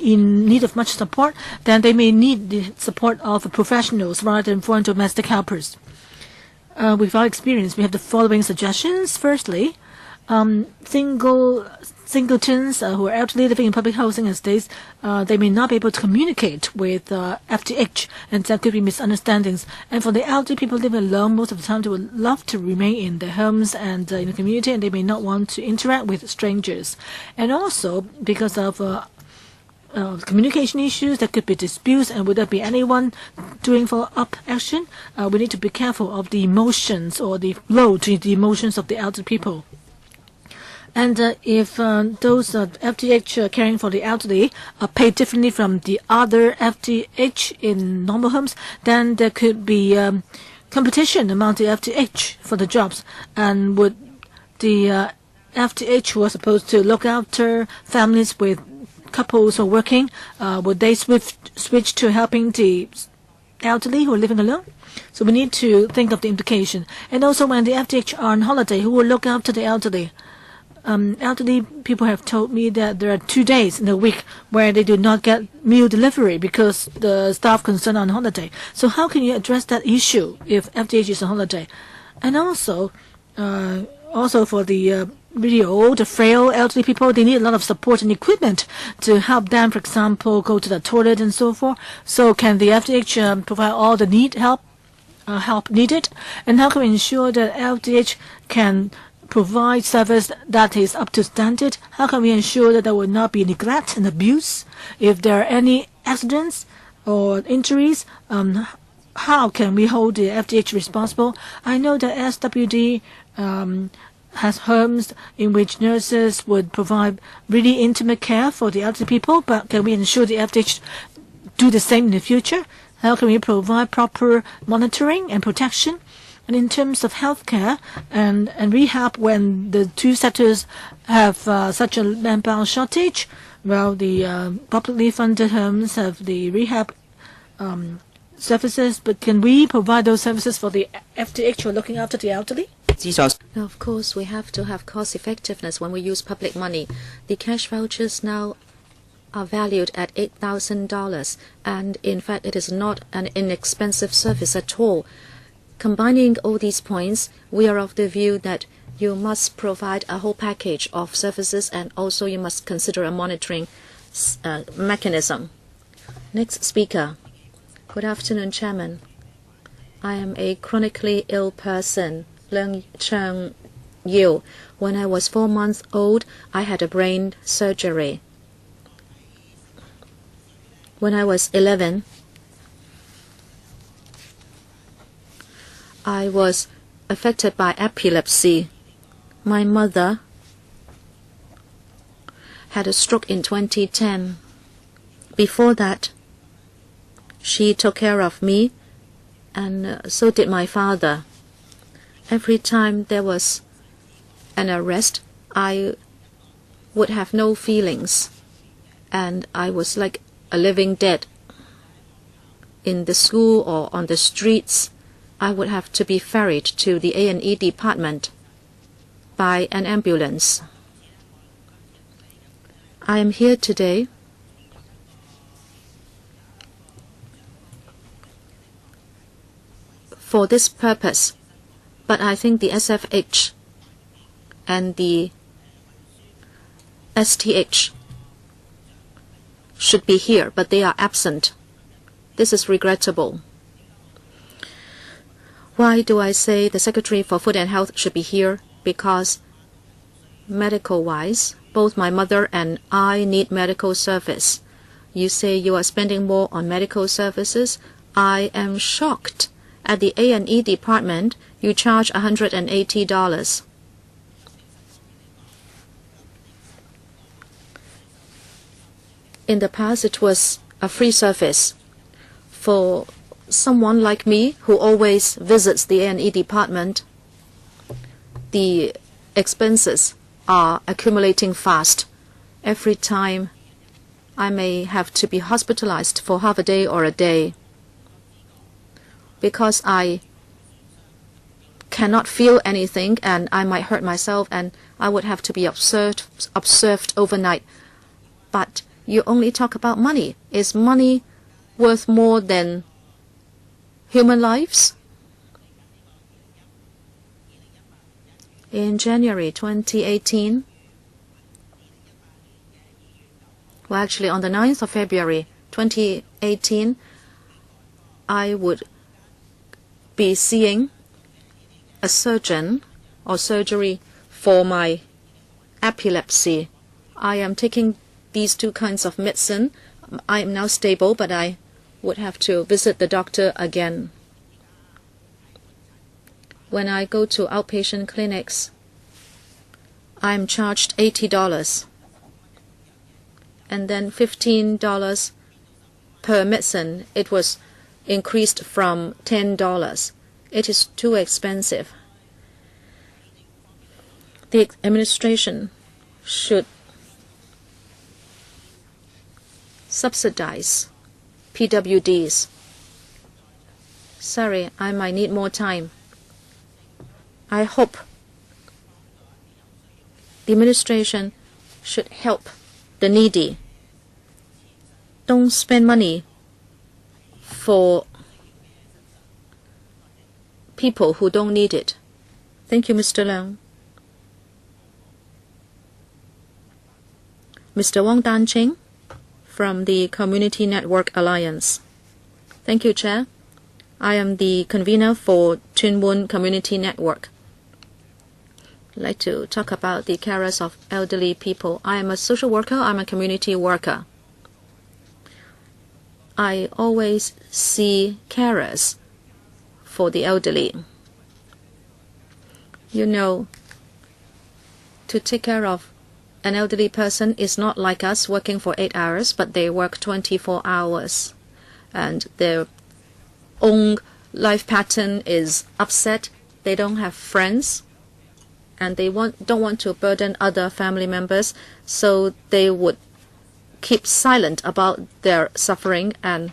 in need of much support, then they may need the support of professionals rather than foreign domestic helpers. With our experience, we have the following suggestions. Firstly, singletons who are elderly living in public housing estates, they may not be able to communicate with FTH, and there could be misunderstandings. And for the elderly people living alone, most of the time they would love to remain in their homes and in the community, and they may not want to interact with strangers. And also, because of communication issues, there could be disputes, and would there be anyone doing follow-up action? We need to be careful of the emotions or the load to the emotions of the elderly people. And if those FTH caring for the elderly are paid differently from the other FTH in normal homes, then there could be competition among the FTH for the jobs. And would the FTH who are supposed to look after families with couples who are working, would they switch to helping the elderly who are living alone? So we need to think of the implication. And also, when the FTH are on holiday, who will look after the elderly? Elderly people have told me that there are 2 days in a week where they do not get meal delivery because the staff concerned are on holiday. So how can you address that issue if FTH is on holiday? And also for the really old, the frail elderly people, they need a lot of support and equipment to help them, for example, go to the toilet and so forth. So can the FTH provide all the help needed? And how can we ensure that FTH can provide service that is up to standard? How can we ensure that there will not be neglect and abuse? If there are any accidents or injuries, how can we hold the FDH responsible? I know that SWD has homes in which nurses would provide really intimate care for the elderly people, but can we ensure the FDH do the same in the future? How can we provide proper monitoring and protection? And in terms of healthcare and rehab, when the two sectors have such a manpower shortage, well, the publicly funded homes have the rehab services, but can we provide those services for the FDH who are looking after the elderly? Of course, we have to have cost effectiveness when we use public money. The cash vouchers now are valued at $8,000, and in fact it is not an inexpensive service at all. Combining all these points, we are of the view that you must provide a whole package of services, and also you must consider a monitoring mechanism. Next speaker. Good afternoon, Chairman. I am a chronically ill person, Leung Cheng Yu. When I was 4 months old, I had a brain surgery. When I was 11, I was affected by epilepsy. My mother had a stroke in 2010. Before that, she took care of me, and so did my father. Every time there was an arrest, I would have no feelings, and I was like a living dead. In the school or on the streets, I would have to be ferried to the A&E department by an ambulance. I am here today for this purpose, but I think the SFH and the STH should be here, but they are absent. This is regrettable. Why do I say the Secretary for Food and Health should be here? Because medical-wise, both my mother and I need medical service. You say you are spending more on medical services. I am shocked. At the A&E department, you charge $180. In the past, it was a free service. For someone like me who always visits the A&E department, the expenses are accumulating fast. Every time I may have to be hospitalized for half a day or a day because I cannot feel anything and I might hurt myself, and I would have to be observed overnight. But you only talk about money. Is money worth more than human lives? In January 2018, well, actually on the 9th of February 2018, I would be seeing a surgeon or surgery for my epilepsy. I am taking these two kinds of medicine. I am now stable, but I would have to visit the doctor again. When I go to outpatient clinics, I'm charged $80 and then $15 per medicine. It was increased from $10. It is too expensive. The administration should subsidize PWDs. Sorry, I might need more time. I hope the administration should help the needy. Don't spend money for people who don't need it. Thank you, Mr. Leung. Mr. Wong Dan-ching from the Community Network Alliance. Thank you, Chair. I am the convener for Pt1 Community Network. I'd like to talk about the carers of elderly people. I am a social worker. I'm a community worker. I always see carers for the elderly. You know, to take care of an elderly person is not like us working for 8 hours, but they work 24 hours. And their own life pattern is upset. They don't have friends. And they don't want to burden other family members. So they would keep silent about their suffering, and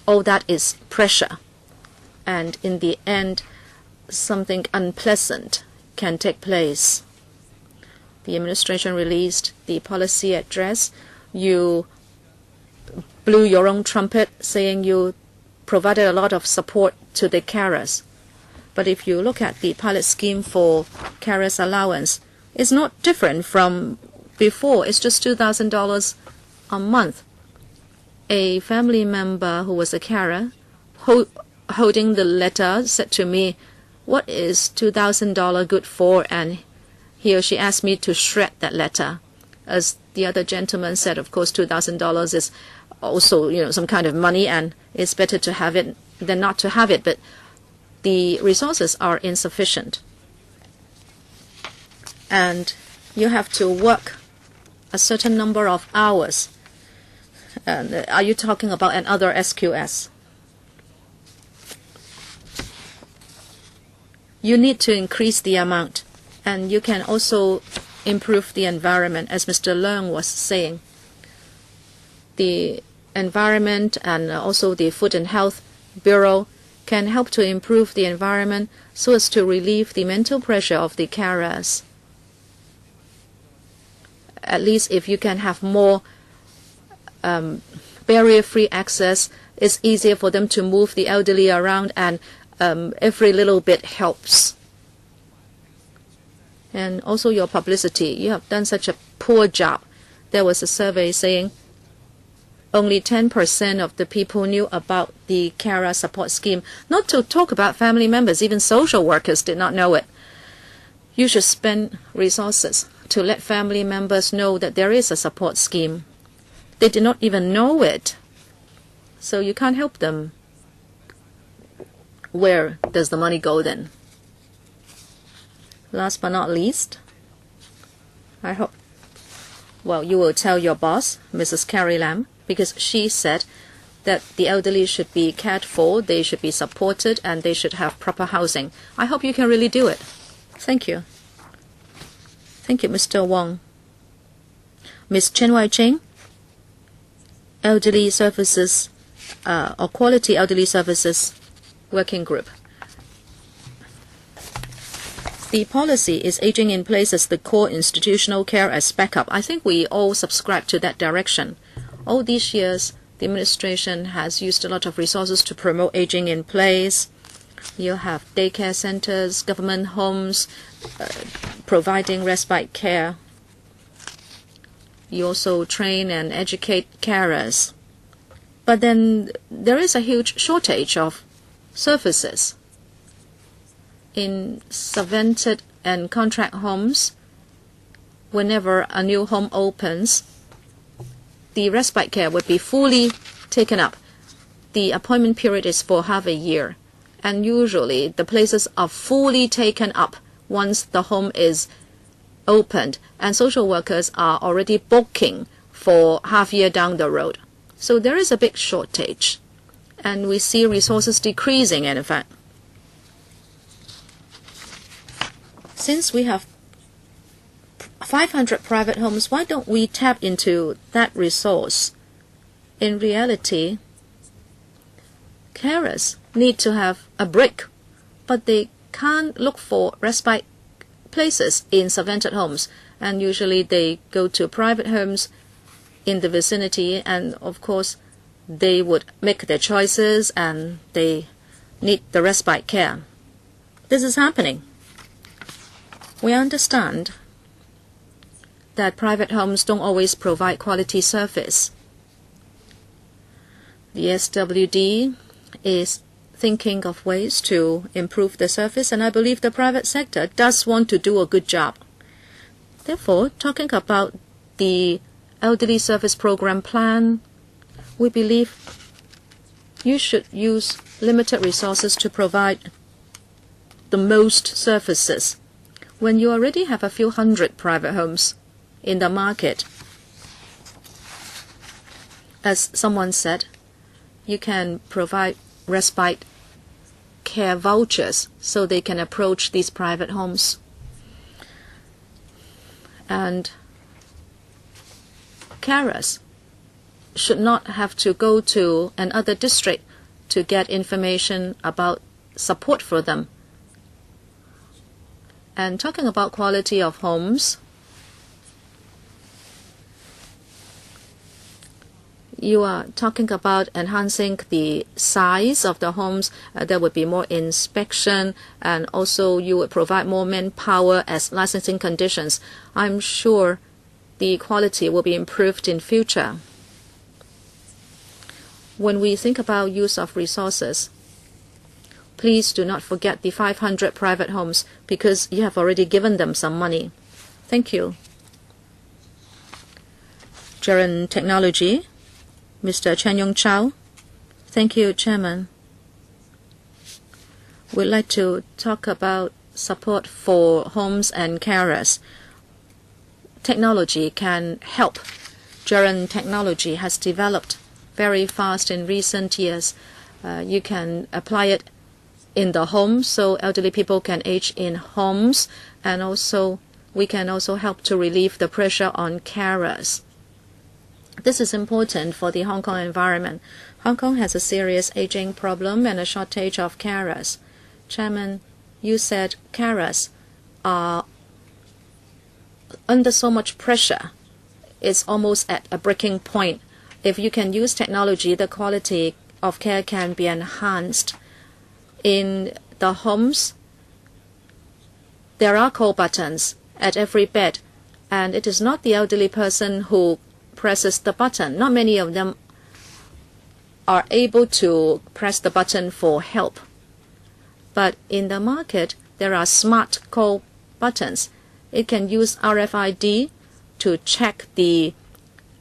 all that is pressure. And in the end, something unpleasant can take place. The administration released the policy address. You blew your own trumpet saying you provided a lot of support to the carers. But if you look at the pilot scheme for carers allowance, it's not different from before. It's just $2,000 a month. A family member who was a carer holding the letter said to me, "What is $2,000 good for?" And he or she asked me to shred that letter. As the other gentleman said, of course, $2,000 is also, some kind of money, and it's better to have it than not to have it. But the resources are insufficient. And you have to work a certain number of hours. And are you talking about another SQS? You need to increase the amount, and you can also improve the environment, as Mr. Leung was saying. The environment and also the Food and Health Bureau can help to improve the environment so as to relieve the mental pressure of the carers. At least if you can have more barrier-free access, it's easier for them to move the elderly around, and every little bit helps. And also your publicity. You have done such a poor job. There was a survey saying only 10% of the people knew about the carer support scheme. Not to talk about family members, even social workers did not know it. You should spend resources to let family members know that there is a support scheme. They did not even know it. So you can't help them. Where does the money go then? Last but not least, I hope, you will tell your boss, Mrs. Carrie Lam, because she said that the elderly should be cared for, they should be supported, and they should have proper housing. I hope you can really do it. Thank you. Thank you, Mr. Wong. Ms. Chen Wai-ching, Elderly Services, or Quality Elderly Services Working Group. The policy is aging in place as the core, institutional care as backup. I think we all subscribe to that direction. All these years, the administration has used a lot of resources to promote aging in place. You have daycare centers, government homes, providing respite care. You also train and educate carers. But then there is a huge shortage of services. In subvented and contract homes, whenever a new home opens, the respite care would be fully taken up. The appointment period is for half a year, and usually the places are fully taken up once the home is opened, and social workers are already booking for half a year down the road. So there is a big shortage, and we see resources decreasing, in fact. Since we have 500 private homes, why don't we tap into that resource? In reality, carers need to have a break, but they can't look for respite places in subvented homes, and usually they go to private homes in the vicinity, and of course they would make their choices and they need the respite care. This is happening. We understand that private homes don't always provide quality service. The SWD is thinking of ways to improve the service, and I believe the private sector does want to do a good job. Therefore, talking about the elderly service program plan, we believe you should use limited resources to provide the most services. When you already have a few hundred private homes in the market, as someone said, you can provide respite care vouchers so they can approach these private homes. And carers should not have to go to another district to get information about support for them. And talking about quality of homes, you are talking about enhancing the size of the homes. There would be more inspection, and also you would provide more manpower as licensing conditions. I'm sure the quality will be improved in future. When we think about use of resources, please do not forget the 500 private homes, because you have already given them some money. Thank you. German Technology, Mr. Chen Yong Chao. Thank you, Chairman. We'd like to talk about support for homes and carers. Technology can help. German Technology has developed very fast in recent years. You can apply it in the home, so elderly people can age in homes, and also we can also help to relieve the pressure on carers. This is important for the Hong Kong environment. Hong Kong has a serious aging problem and a shortage of carers. Chairman, you said carers are under so much pressure. It's almost at a breaking point. If you can use technology, the quality of care can be enhanced. In the homes, there are call buttons at every bed, and it is not the elderly person who presses the button. Not many of them are able to press the button for help. But in the market, there are smart call buttons. It can use RFID to check the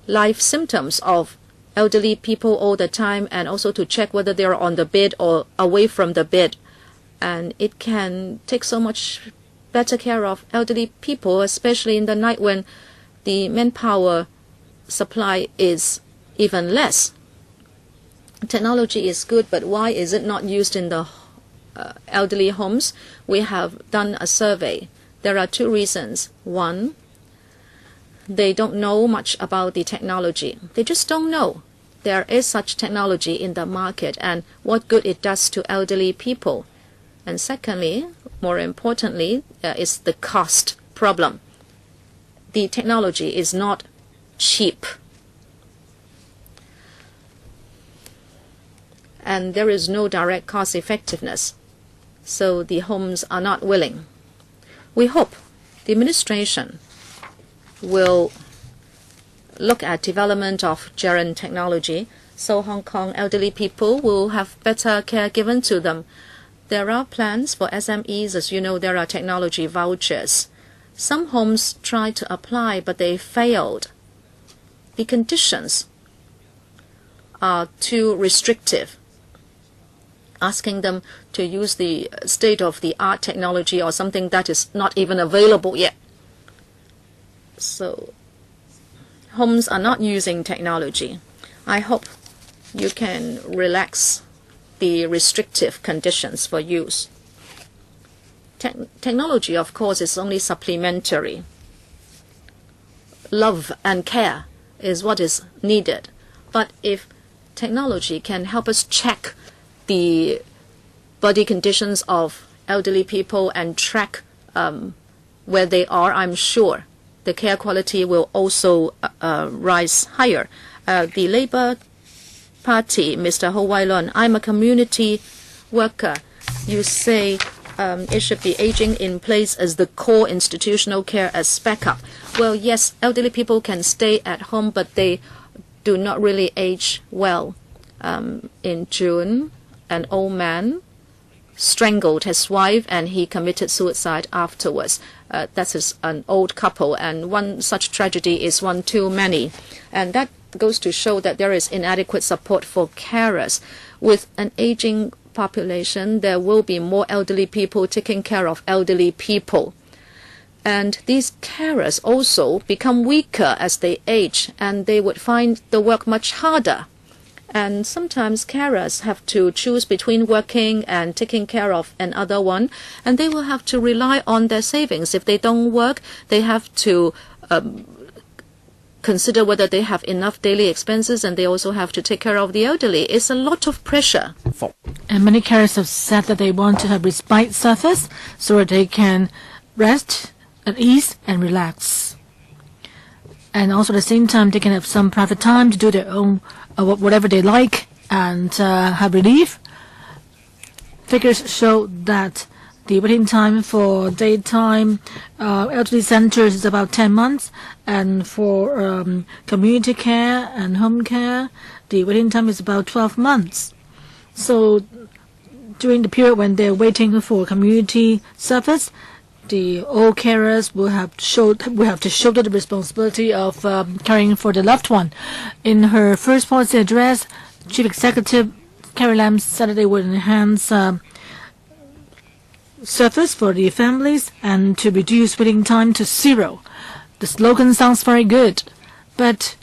life symptoms of elderly people all the time, and also to check whether they are on the bed or away from the bed. And it can take so much better care of elderly people, especially in the night when the manpower supply is even less. Technology is good, but why is it not used in the elderly homes? We have done a survey. There are two reasons. One, they don't know much about the technology. They just don't know there is such technology in the market and what good it does to elderly people. And secondly, more importantly, is the cost problem. The technology is not cheap. And there is no direct cost effectiveness. So the homes are not willing. We hope the administration will look at development of German technology, so Hong Kong elderly people will have better care given to them. There are plans for SMEs. As you know, there are technology vouchers. Some homes tried to apply, but they failed. The conditions are too restrictive, asking them to use the state-of-the-art technology or something that is not even available yet. So homes are not using technology. I hope you can relax the restrictive conditions for use. Technology, of course, is only supplementary. Love and care is what is needed. But if technology can help us check the body conditions of elderly people and track where they are, I'm sure the care quality will also rise higher. The Labour Party, Mr. Ho Wai Lun, I'm a community worker. You say it should be aging in place as the core institutional care as backup. Well, yes, elderly people can stay at home, but they do not really age well. In June, an old man strangled his wife and he committed suicide afterwards. That is an old couple, and one such tragedy is one too many. And that goes to show that there is inadequate support for carers. With an aging population, there will be more elderly people taking care of elderly people. And these carers also become weaker as they age, and they would find the work much harder. And sometimes carers have to choose between working and taking care of another one, and they will have to rely on their savings. If they don't work, they have to consider whether they have enough daily expenses, and they also have to take care of the elderly. It's a lot of pressure. And many carers have said that they want to have respite service so that they can rest at ease and relax. And also at the same time, they can have some private time to do their own whatever they like and have relief. Figures show that the waiting time for daytime elderly centers is about 10 months, and for community care and home care, the waiting time is about 12 months. So during the period when they're waiting for community service, the old carers will have to shoulder the responsibility of caring for the loved one. In her first policy address, Chief Executive Carrie Lam said that they would enhance service for the families and to reduce waiting time to 0. The slogan sounds very good, but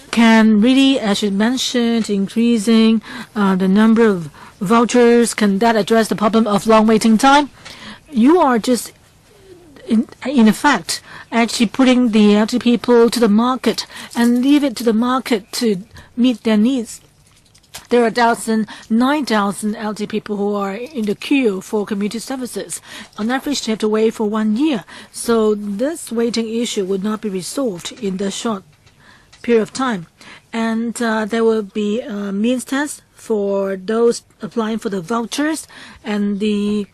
can really, as you mentioned, increasing the number of vouchers, can that address the problem of long waiting time? You are just, in effect, actually putting the elderly people to the market and leave it to the market to meet their needs. There are 9,000 elderly people who are in the queue for community services. On average, they have to wait for 1 year. So this waiting issue would not be resolved in the short period of time. And there will be means tests for those applying for the vouchers, and the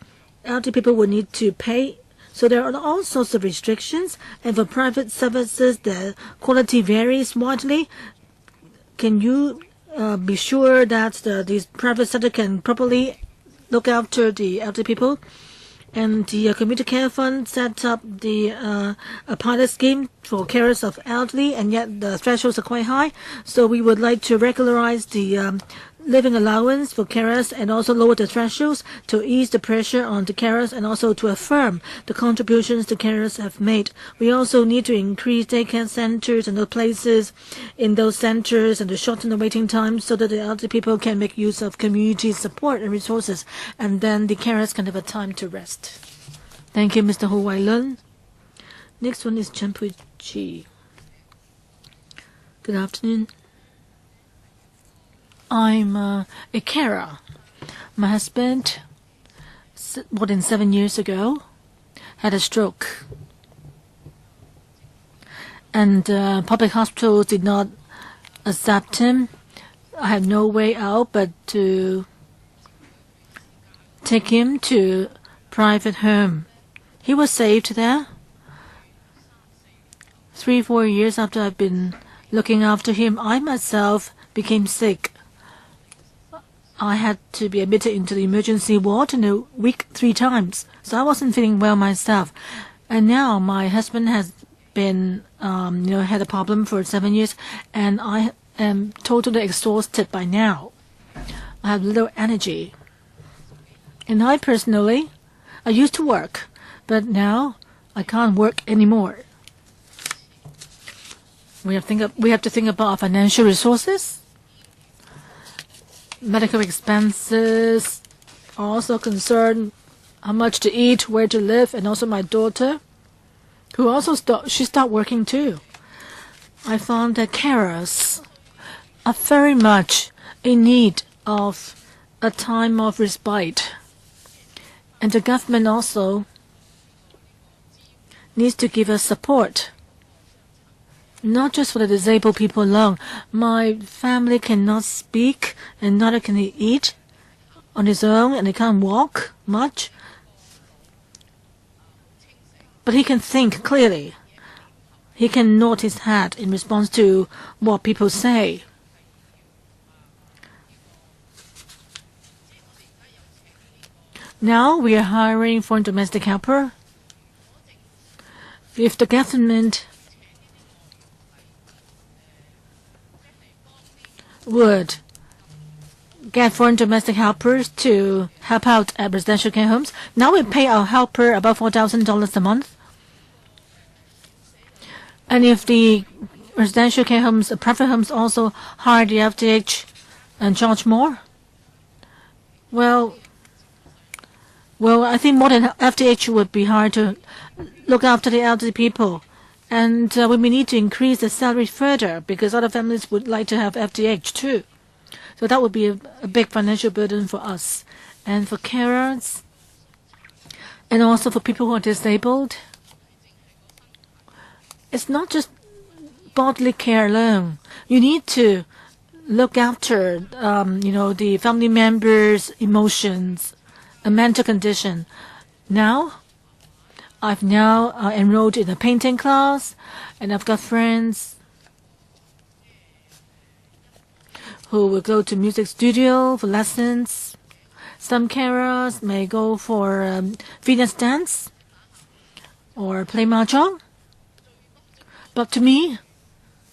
elderly people will need to pay. So there are all sorts of restrictions, and for private services, the quality varies widely. Can you be sure that the private sector can properly look after the elderly people? And the Community Care Fund set up a pilot scheme for carers of elderly, and yet the thresholds are quite high. So we would like to regularize the living allowance for carers and also lower the thresholds to ease the pressure on the carers and also to affirm the contributions the carers have made. We also need to increase daycare centers and the places in those centers and to shorten the waiting time so that the elderly people can make use of community support and resources, and then the carers can have a time to rest. Thank you, Mr. Ho Wai Lun. Next one is Chen Pui Chi. Good afternoon. I'm a carer. My husband, more than 7 years ago, had a stroke. And public hospitals did not accept him. I had no way out but to take him to private home. He was saved there. 3-4 years after I've been looking after him, I myself became sick. I had to be admitted into the emergency ward in a week 3 times. So I wasn't feeling well myself. And now my husband has been, had a problem for 7 years, and I am totally exhausted by now. I have little energy. And I personally, I used to work, but now I can't work anymore. We have to think about our financial resources. Medical expenses are also concerned, how much to eat, where to live, and also my daughter, who also stopped working too. I found that carers are very much in need of a time of respite. And the government also needs to give us support. Not just for the disabled people alone. My family cannot speak, and neither can he eat on his own, and he can't walk much. But he can think clearly. He can nod his head in response to what people say. Now we are hiring for domestic helper. If the government would get foreign domestic helpers to help out at residential care homes, now we pay our helper about $4,000 a month. And if the residential care homes, private homes also hire the FDH and charge more, well, I think more than FDH would be hired to look after the elderly people. And we may need to increase the salary further because other families would like to have FDH too. So that would be a big financial burden for us. And for carers, and also for people who are disabled, it's not just bodily care alone. You need to look after, the family members' emotions, a mental condition. Now, I've enrolled in a painting class, and I've got friends who will go to music studio for lessons. Some carers may go for Venus dance or play mahjong. But to me,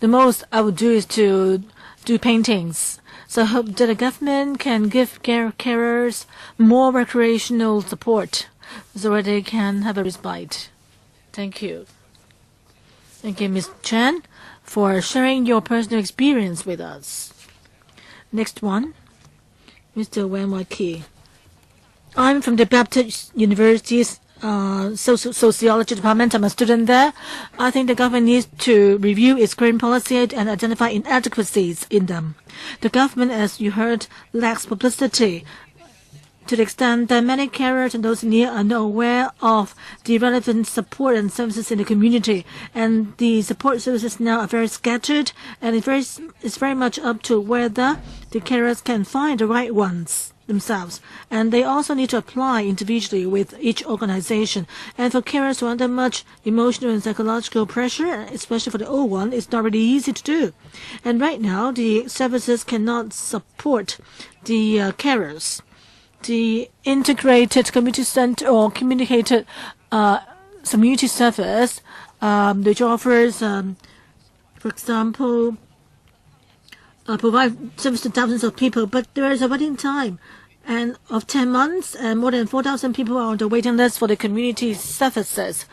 the most I would do is to do paintings. So I hope that the government can give carers more recreational support so that they can have a respite. Thank you. Thank you, Ms. Chen, for sharing your personal experience with us. Next one, Mr. Wen Wai-Ki. I'm from the Baptist University's Sociology Department. I'm a student there. I think the government needs to review its current policy and identify inadequacies in them. The government, as you heard, lacks publicity to the extent that many carers and those in need are not aware of the relevant support and services in the community. And the support services now are very scattered, and it's very much up to whether the carers can find the right ones themselves. And they also need to apply individually with each organization. And for carers who are under much emotional and psychological pressure, especially for the old one, it's not really easy to do. And right now, the services cannot support the carers. The integrated community center or communicated community service, which offers, for example, provide service to thousands of people, but there is a waiting time and of 10 months, and more than 4,000 people are on the waiting list for the community services.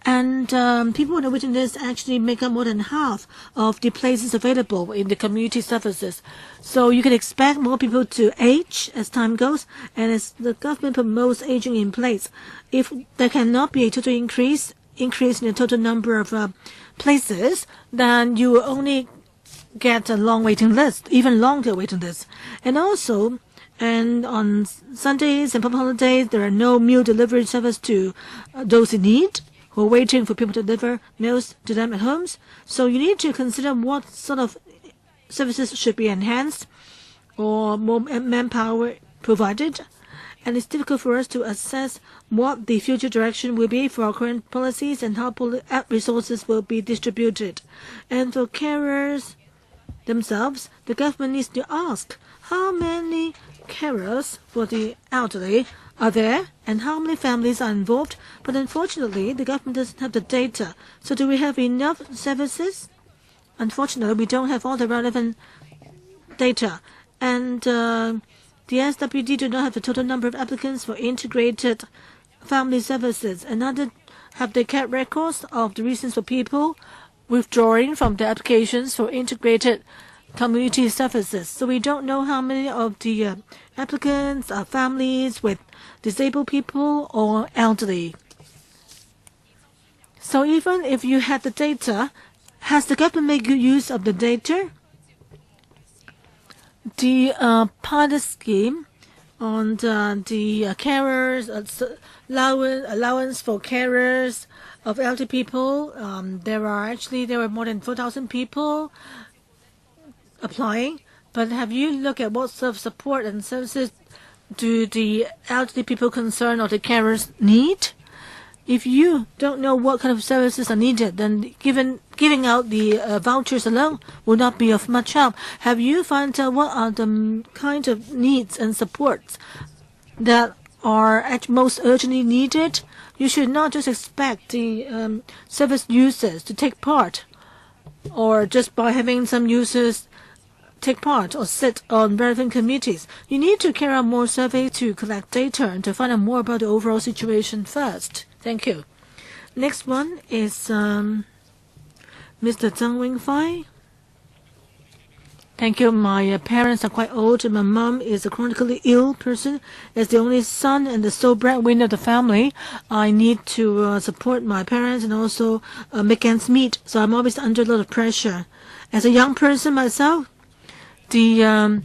And people on the waiting list actually make up more than half of the places available in the community services. So you can expect more people to age as time goes, and as the government promotes aging in place, if there cannot be a total increase in the total number of places, then you will only get a long waiting list, even longer waiting list. And also, and on Sundays and public holidays, there are no meal delivery service to those in need who are waiting for people to deliver meals to them at homes. So you need to consider what sort of services should be enhanced or more manpower provided. And it's difficult for us to assess what the future direction will be for our current policies and how resources will be distributed. And for carers themselves, the government needs to ask how many carers for the elderly are there and how many families are involved. But unfortunately, the government doesn't have the data. So do we have enough services? Unfortunately, we don't have all the relevant data. And the SWD do not have the total number of applicants for integrated family services. And neither have they kept records of the reasons for people withdrawing from the applications for integrated community services. So we don't know how many of the applicants are families with disabled people or elderly. So even if you had the data, has the government made good use of the data? The pilot scheme on the carers, allowance for carers of elderly people, there were more than 4,000 people applying. But have you looked at what sort of support and services do the elderly people concerned or the carers need? If you don't know what kind of services are needed, then giving out the vouchers alone will not be of much help. Have you found out what are the kind of needs and supports that are at most urgently needed, you should not just expect the service users to take part, or just by having some users take part or sit on relevant committees. You need to carry out more surveys to collect data and to find out more about the overall situation first. Thank you. Next one is Mr. Zhang Wingfei. Thank you. My parents are quite old, and my mom is a chronically ill person. As the only son and the sole breadwinner of the family, I need to support my parents and also make ends meet. So I'm always under a lot of pressure. As a young person myself, the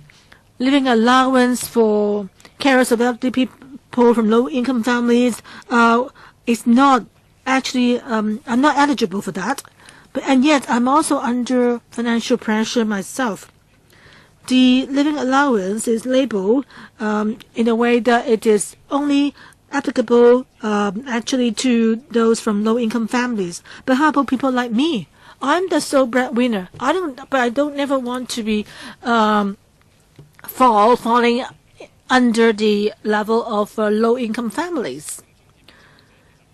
living allowance for carers of elderly people from low-income families is not actually. I'm not eligible for that, and yet I'm also under financial pressure myself. The living allowance is labeled in a way that it is only applicable actually to those from low-income families. But how about people like me? I'm the sole breadwinner. I don't never want to be falling under the level of low-income families.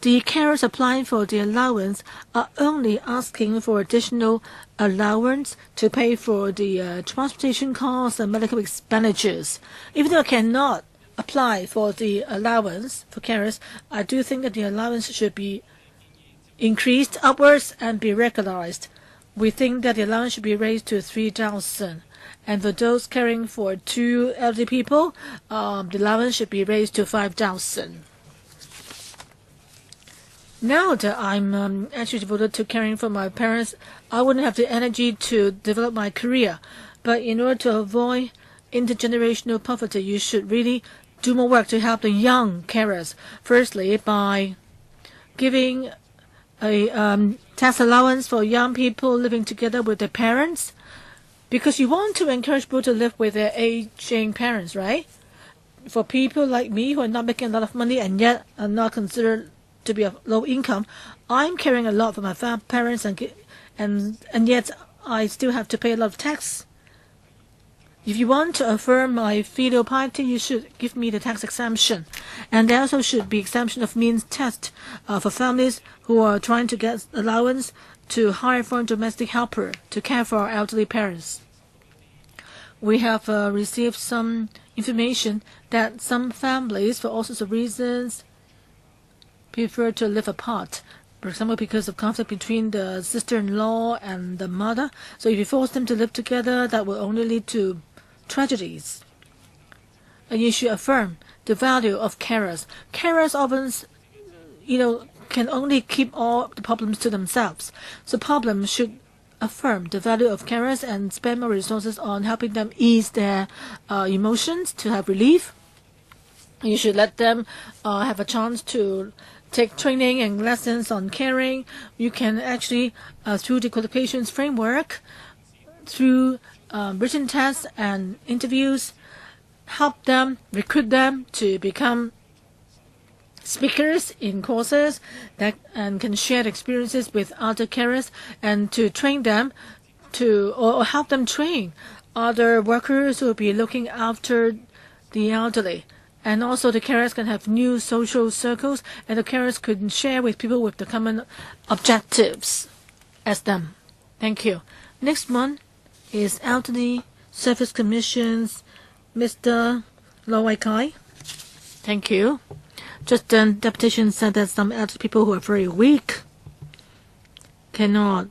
The carers applying for the allowance are only asking for additional allowance to pay for the transportation costs and medical expenditures. Even though I cannot apply for the allowance for carers, I do think that the allowance should be increased upwards and be regularized. We think that the allowance should be raised to 3,000. And for those caring for 2 elderly people, the allowance should be raised to 5,000. Now that I'm actually devoted to caring for my parents, I wouldn't have the energy to develop my career. But in order to avoid intergenerational poverty, you should really do more work to help the young carers. Firstly, by giving a tax allowance for young people living together with their parents, because you want to encourage people to live with their aging parents, right? For people like me who are not making a lot of money and yet are not considered to be of low income, I'm caring a lot for my parents, and yet I still have to pay a lot of tax. If you want to affirm my filial piety, you should give me the tax exemption. And there also should be exemption of means test for families who are trying to get allowance to hire foreign domestic helper to care for our elderly parents. We have received some information that some families, for all sorts of reasons, prefer to live apart. For example, because of conflict between the sister-in-law and the mother. So if you force them to live together, that will only lead to tragedies. And you should affirm the value of carers. Carers often, can only keep all the problems to themselves. So problems should affirm the value of carers and spend more resources on helping them ease their emotions, to have relief. You should let them have a chance to take training and lessons on caring. You can actually, through the qualifications framework, through written tests and interviews, help them, recruit them to become speakers in courses that and can share experiences with other carers, and to train them or help them train other workers who will be looking after the elderly. And also the carers can have new social circles, and the carers could share with people with the common objectives as them. Thank you. Next one is Elderly Service Commission's Mr. Lo Wai Kai. Thank you. Just then, deputation said that some elderly people who are very weak cannot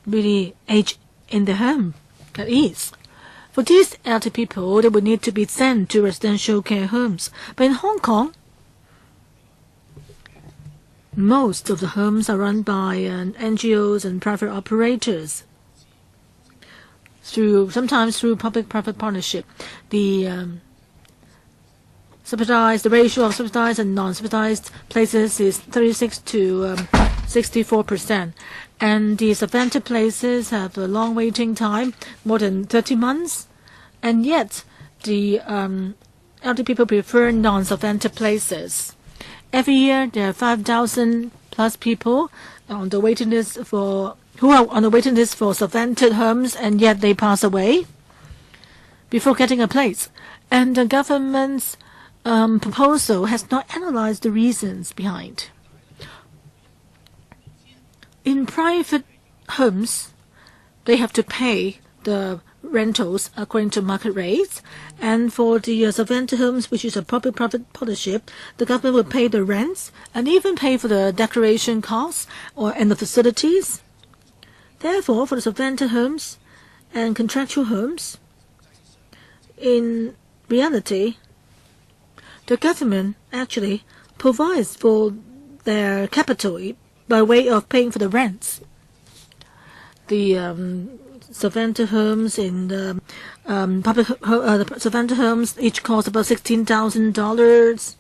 really age in the home at ease. For these elderly people, they would need to be sent to residential care homes. But in Hong Kong, most of the homes are run by NGOs and private operators, sometimes through public-private partnership. The ratio of subsidized and non-subsidized places is 36 to 64%. And the subvented places have a long waiting time, more than 30 months. And yet, the elderly people prefer non-subvented places. Every year, there are 5,000 plus people on the waiting list who are on the waiting list for subvented homes, and yet they pass away before getting a place. And the government's proposal has not analyzed the reasons behind. In private homes, they have to pay the rentals according to market rates, and for the Savanta homes, which is a public-private partnership, the government will pay the rents and even pay for the decoration costs and the facilities. Therefore, for the Savanta homes and contractual homes, in reality, the government actually provides for their capital by way of paying for the rents. The Savanta homes in the the Savanta homes each cost about $16,000.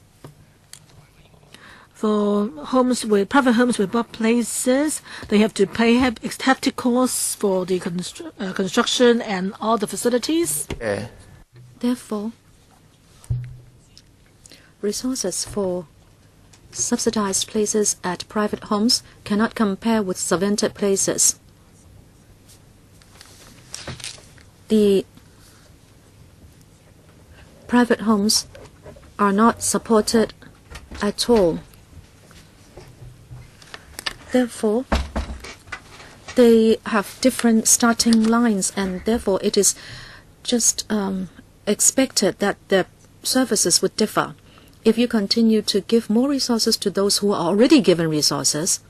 For homes with private homes with both places, they have to pay hefty costs for the construction and all the facilities. Therefore, resources for subsidized places at private homes cannot compare with subvented places. The private homes are not supported at all. Therefore, they have different starting lines, and therefore it is just expected that the services would differ. If you continue to give more resources to those who are already given resources,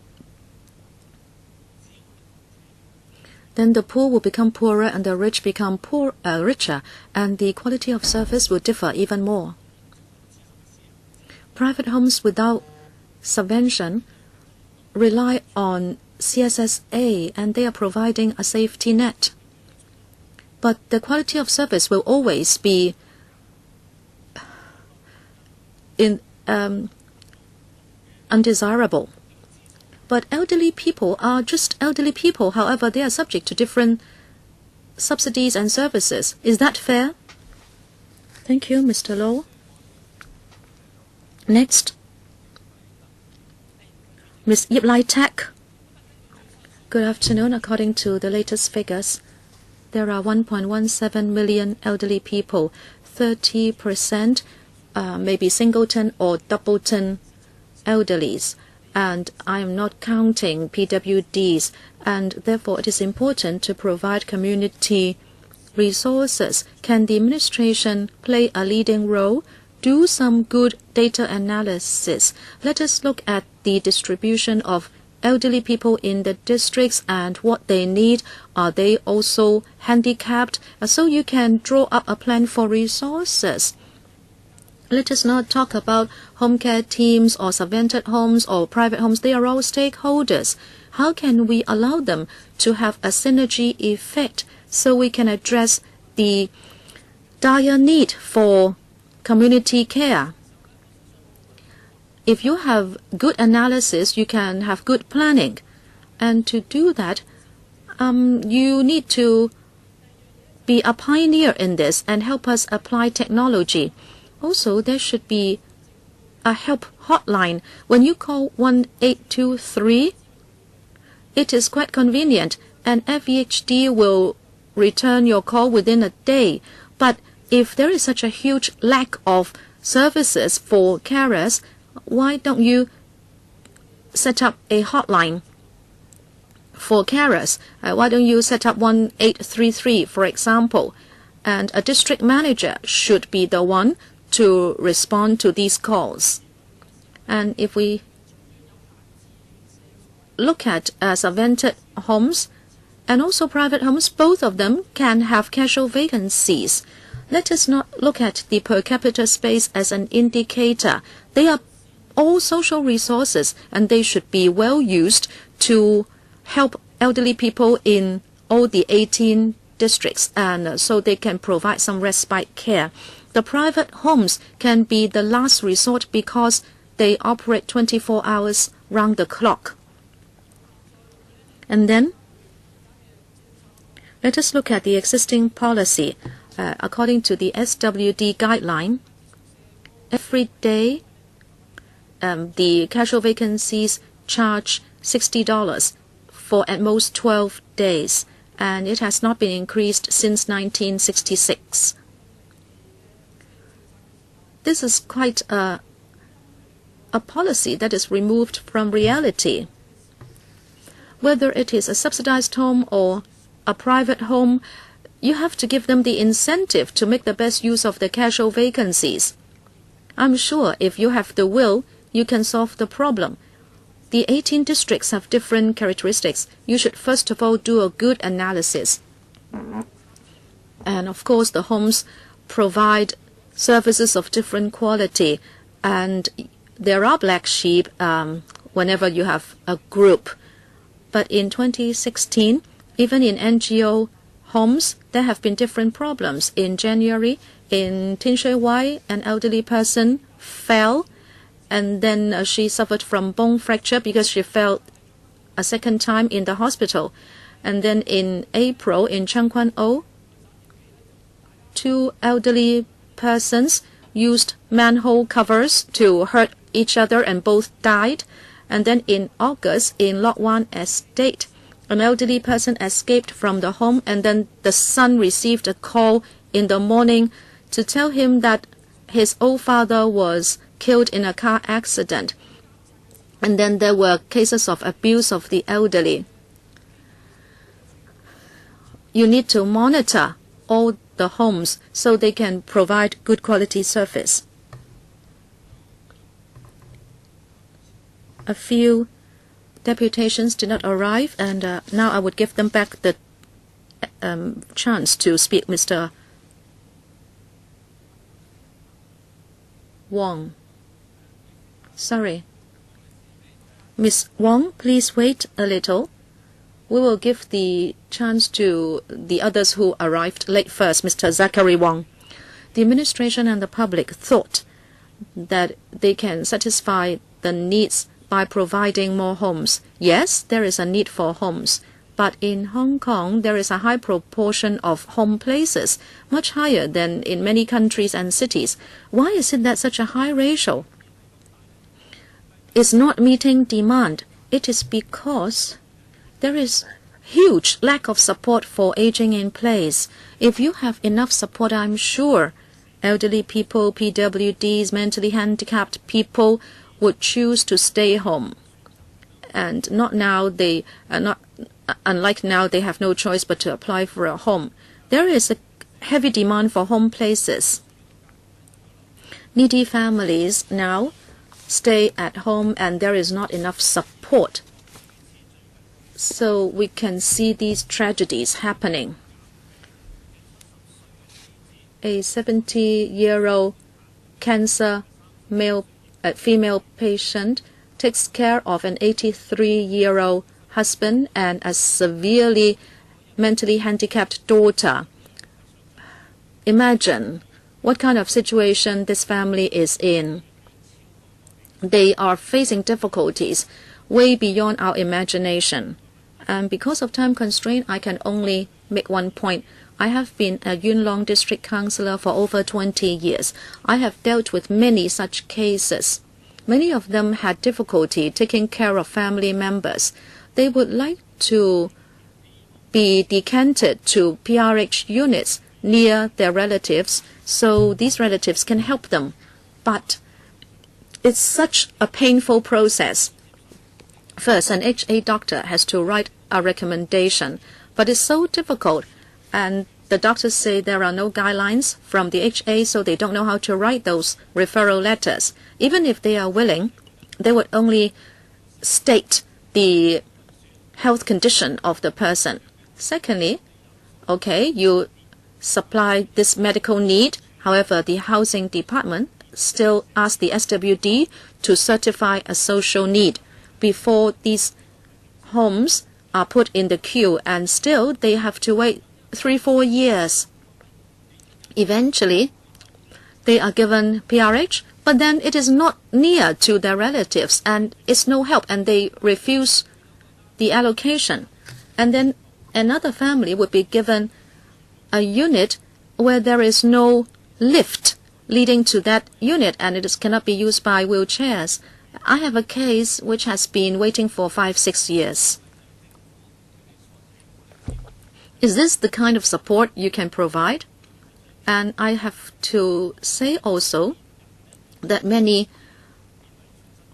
then the poor will become poorer and the rich become richer, and the quality of service will differ even more. Private homes without subvention rely on CSSA, and they are providing a safety net. But the quality of service will always be undesirable. But elderly people are just elderly people. However, they are subject to different subsidies and services. Is that fair? Thank you, Mr. Low. Next, Ms. Yip Lai Tak. Good afternoon. According to the latest figures, there are 1.17 million elderly people. 30% maybe singleton or doubleton elderlies. And I am not counting PWDs, and therefore it is important to provide community resources. Can the administration play a leading role? Do some good data analysis. Let us look at the distribution of elderly people in the districts and what they need. Are they also handicapped? So you can draw up a plan for resources. Let us not talk about home care teams or subvented homes or private homes. They are all stakeholders. How can we allow them to have a synergy effect so we can address the dire need for community care? If you have good analysis, you can have good planning. And to do that, you need to be a pioneer in this and help us apply technology. Also, there should be a help hotline. When you call 1823, it is quite convenient, and FEHD will return your call within a day. But if there is such a huge lack of services for carers, why don't you set up a hotline for carers? Why don't you set up 1833, for example? And a district manager should be the one to respond to these calls. And if we look at subvented homes and also private homes, both of them can have casual vacancies. Let us not look at the per capita space as an indicator. They are all social resources, and they should be well used to help elderly people in all the 18 districts, and so they can provide some respite care. The private homes can be the last resort because they operate 24 hours round the clock. And then, let us look at the existing policy. According to the SWD guideline, every day the casual vacancies charge $60 for at most 12 days, and it has not been increased since 1966. This is quite a policy that is removed from reality. Whether it is a subsidized home or a private home, you have to give them the incentive to make the best use of the casual vacancies. I'm sure if you have the will, you can solve the problem. The 18 districts have different characteristics. You should first of all do a good analysis. And of course, the homes provide services of different quality, and there are black sheep whenever you have a group. But in 2016, even in NGO homes, there have been different problems. In January, in Tin Shui Wai, an elderly person fell, and then she suffered from bone fracture because she fell a second time in the hospital. And then in April, in Cheng Kwan O, 2 elderly persons used manhole covers to hurt each other and both died. And then in August, in Lot 1 Estate, an elderly person escaped from the home, and then the son received a call in the morning to tell him that his old father was killed in a car accident. And then there were cases of abuse of the elderly. You need to monitor all the homes so they can provide good quality service. A few deputations did not arrive, and now I would give them back the chance to speak. Mr. Wong. Sorry. Miss Wong, please wait a little. We will give the chance to the others who arrived late first. Mr. Zachary Wong. The administration and the public thought that they can satisfy the needs by providing more homes. Yes, there is a need for homes, but in Hong Kong there is a high proportion of home places, much higher than in many countries and cities. Why is it that such a high ratio is not meeting demand? It is because there is huge lack of support for aging in place. If you have enough support, I'm sure elderly people, PWDs, mentally handicapped people would choose to stay home. And not now, they are not, unlike now, they have no choice but to apply for a home. There is a heavy demand for home places. Needy families now stay at home, and there is not enough support. So we can see these tragedies happening. A 70-year-old cancer female patient takes care of an 83-year-old husband and a severely mentally handicapped daughter. Imagine what kind of situation this family is in. They are facing difficulties way beyond our imagination. And because of time constraint, I can only make one point. I have been a Yuen Long district councillor for over 20 years. I have dealt with many such cases. Many of them had difficulty taking care of family members. They would like to be decanted to PRH units near their relatives so these relatives can help them. But it's such a painful process. First, an HA doctor has to write a recommendation, but it's so difficult, and the doctors say there are no guidelines from the HA, so they don't know how to write those referral letters. Even if they are willing, they would only state the health condition of the person. Secondly, okay, you supply this medical need, however, the housing department still asks the SWD to certify a social need before these homes are put in the queue, and still they have to wait 3-4 years. Eventually, they are given PRH, but then it is not near to their relatives and it's no help, and they refuse the allocation. And then another family would be given a unit where there is no lift leading to that unit, and it cannot be used by wheelchairs. I have a case which has been waiting for 5-6 years. Is this the kind of support you can provide? And I have to say also that many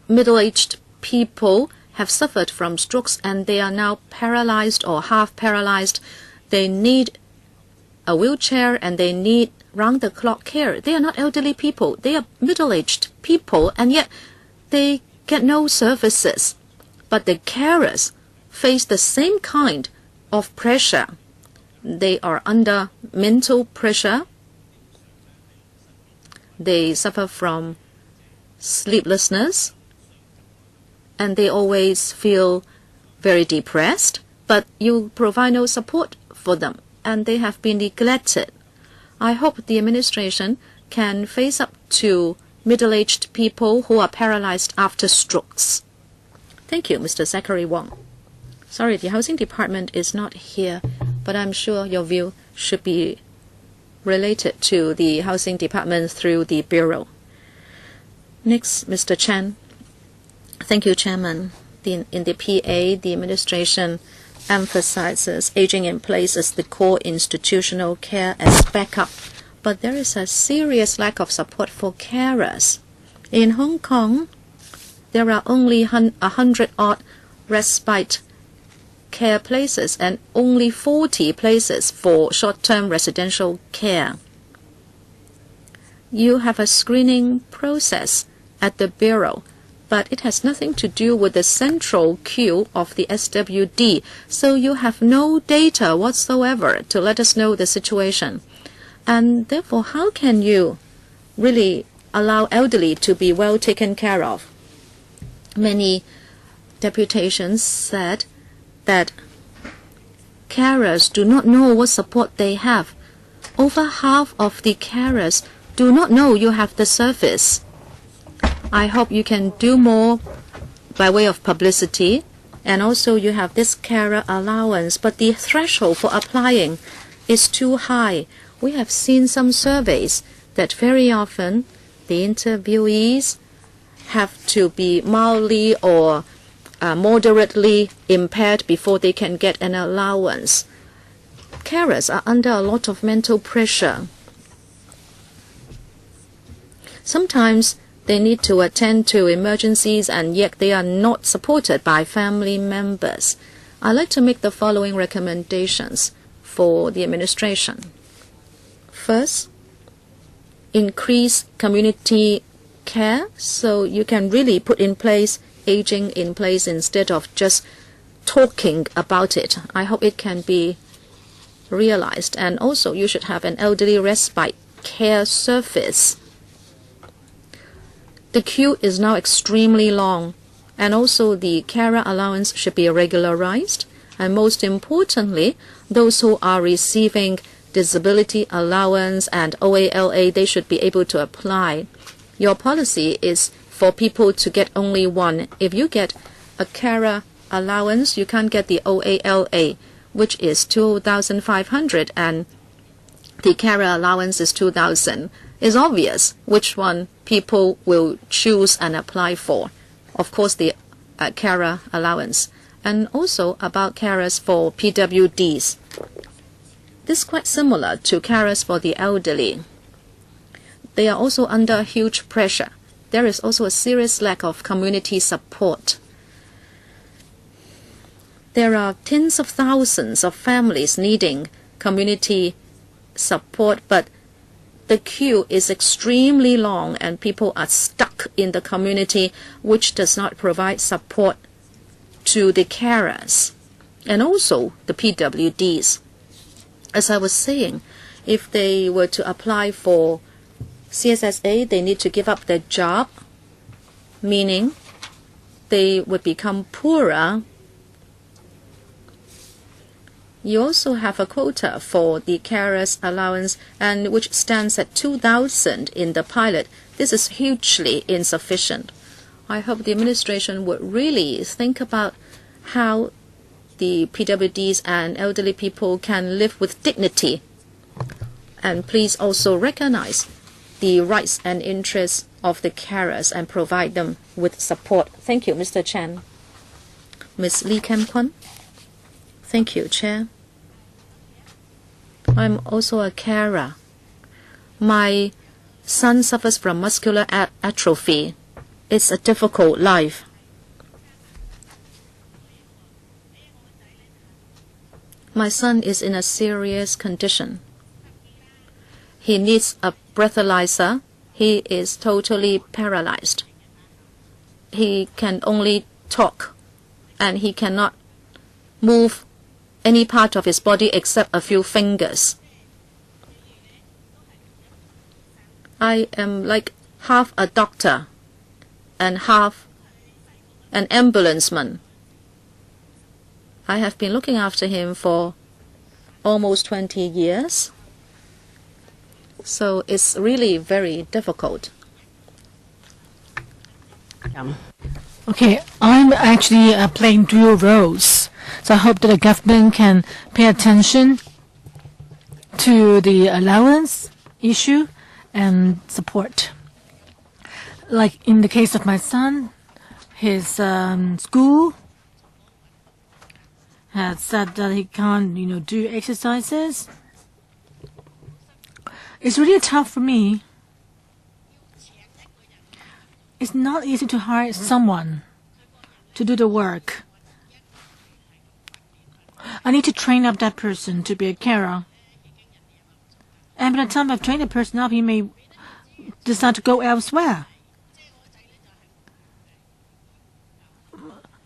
middle-aged people have suffered from strokes and they are now paralyzed or half paralyzed. They need a wheelchair and they need round-the-clock care. They are not elderly people. They are middle-aged people, and yet they get no services. But the carers face the same kind of pressure. They are under mental pressure. They suffer from sleeplessness, and they always feel very depressed, but you provide no support for them, and they have been neglected. I hope the administration can face up to middle-aged people who are paralyzed after strokes. Thank you, Mr. Zachary Wong. Sorry, the Housing Department is not here, but I'm sure your view should be related to the Housing Department through the Bureau. Next, Mr. Chen. Thank you, Chairman. In the PA, the administration emphasizes aging in place as the core institutional care as backup, but there is a serious lack of support for carers. In Hong Kong, there are only 100-odd respite care places and only 40 places for short-term residential care. You have a screening process at the Bureau, but it has nothing to do with the central queue of the SWD, so you have no data whatsoever to let us know the situation. And therefore, how can you really allow elderly to be well taken care of? Many deputations said that carers do not know what support they have. Over half of the carers do not know you have the service. I hope you can do more by way of publicity, and also you have this carer allowance, but the threshold for applying is too high. We have seen some surveys that very often the interviewees have to be mildly or moderately impaired before they can get an allowance. Carers are under a lot of mental pressure. Sometimes they need to attend to emergencies and yet they are not supported by family members. I'd like to make the following recommendations for the administration. First, increase community care so you can really put in place aging in place instead of just talking about it. I hope it can be realized. And also you should have an elderly respite care service. The queue is now extremely long, and also the carer allowance should be regularized. And most importantly, those who are receiving disability allowance and OALA, they should be able to apply. Your policy is for people to get only one. If you get a carer allowance, you can't get the OALA, which is 2,500, and the carer allowance is 2,000. It's obvious which one people will choose and apply for. Of course, the carer allowance. And also about carers for PWDs. This is quite similar to carers for the elderly. They are also under huge pressure. There is also a serious lack of community support. There are tens of thousands of families needing community support, but the queue is extremely long and people are stuck in the community, which does not provide support to the carers and also the PWDs. As I was saying, if they were to apply for CSSA, they need to give up their job, meaning they would become poorer. You also have a quota for the carers allowance, and which stands at 2,000 in the pilot. This is hugely insufficient. I hope the administration would really think about how the PWDs and elderly people can live with dignity. And please also recognize the rights and interests of the carers and provide them with support. Thank you, Mr. Chen. Ms. Lee Kem Kwan. Thank you, Chair. I'm also a carer. My son suffers from muscular atrophy. It's a difficult life. My son is in a serious condition. He needs a breathalyzer. He is totally paralyzed. He can only talk, and he cannot move any part of his body except a few fingers. I am like half a doctor and half an ambulanceman. I have been looking after him for almost 20 years. So it's really very difficult. Okay, I'm actually playing dual roles. So I hope that the government can pay attention to the allowance issue and support. Like in the case of my son, his school has said that he can't, do exercises. It's really tough for me. It's not easy to hire someone to do the work. I need to train up that person to be a carer. And by the time I've trained the person up, he may decide to go elsewhere.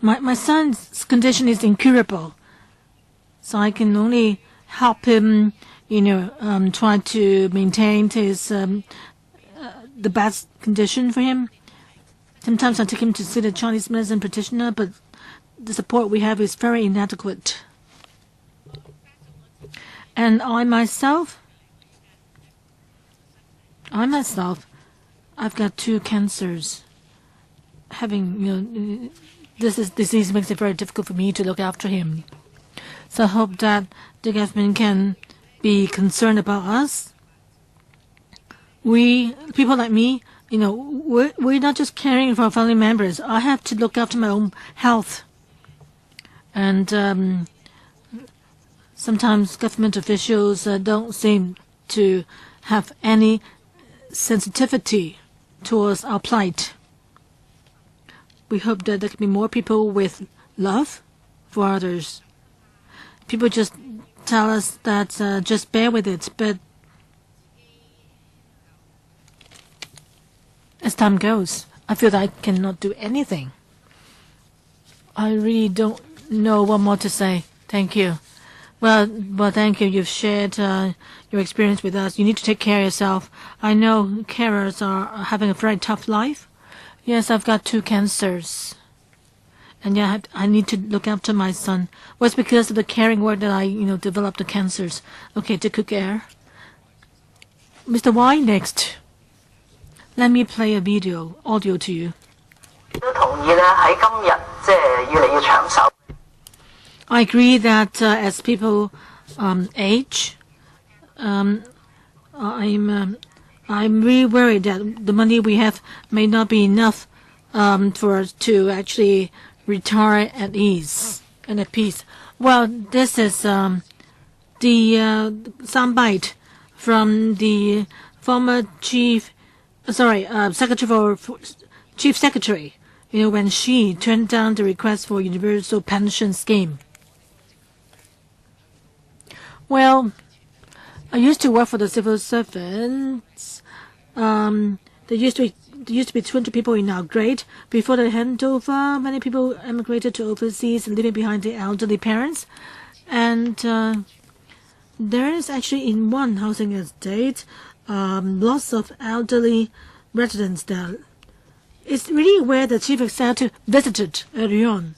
My son's condition is incurable. So I can only help him, try to maintain his the best condition for him. Sometimes I take him to see the Chinese medicine practitioner, but the support we have is very inadequate. And I myself, I've got 2 cancers. Having, this disease makes it very difficult for me to look after him. So I hope that the government can be concerned about us. We, people like me, we're not just caring for our family members. I have to look after my own health. And sometimes government officials don't seem to have any sensitivity towards our plight. We hope that there can be more people with love for others. People just tell us that just bear with it, but as time goes, I feel that I cannot do anything. I really don't know what more to say. Thank you. Well, thank you. You've shared your experience with us. You need to take care of yourself. I know carers are having a very tough life. Yes, I've got 2 cancers. And yeah, I need to look after my son. Well, it's because of the caring work that I, developed the cancers. Okay, take good care. Mr. Y, next. Let me play a audio to you. I agree that as people age, I'm really worried that the money we have may not be enough for us to actually retire at ease and at peace. Well, this is the soundbite from the former Chief Secretary, when she turned down the request for universal pension scheme. Well, I used to work for the civil servants. There used to be 200 people in our grade. Before the handover, many people emigrated to overseas, leaving behind their elderly parents. And there is actually in one housing estate lots of elderly residents there. It's really where the chief executive visited early on,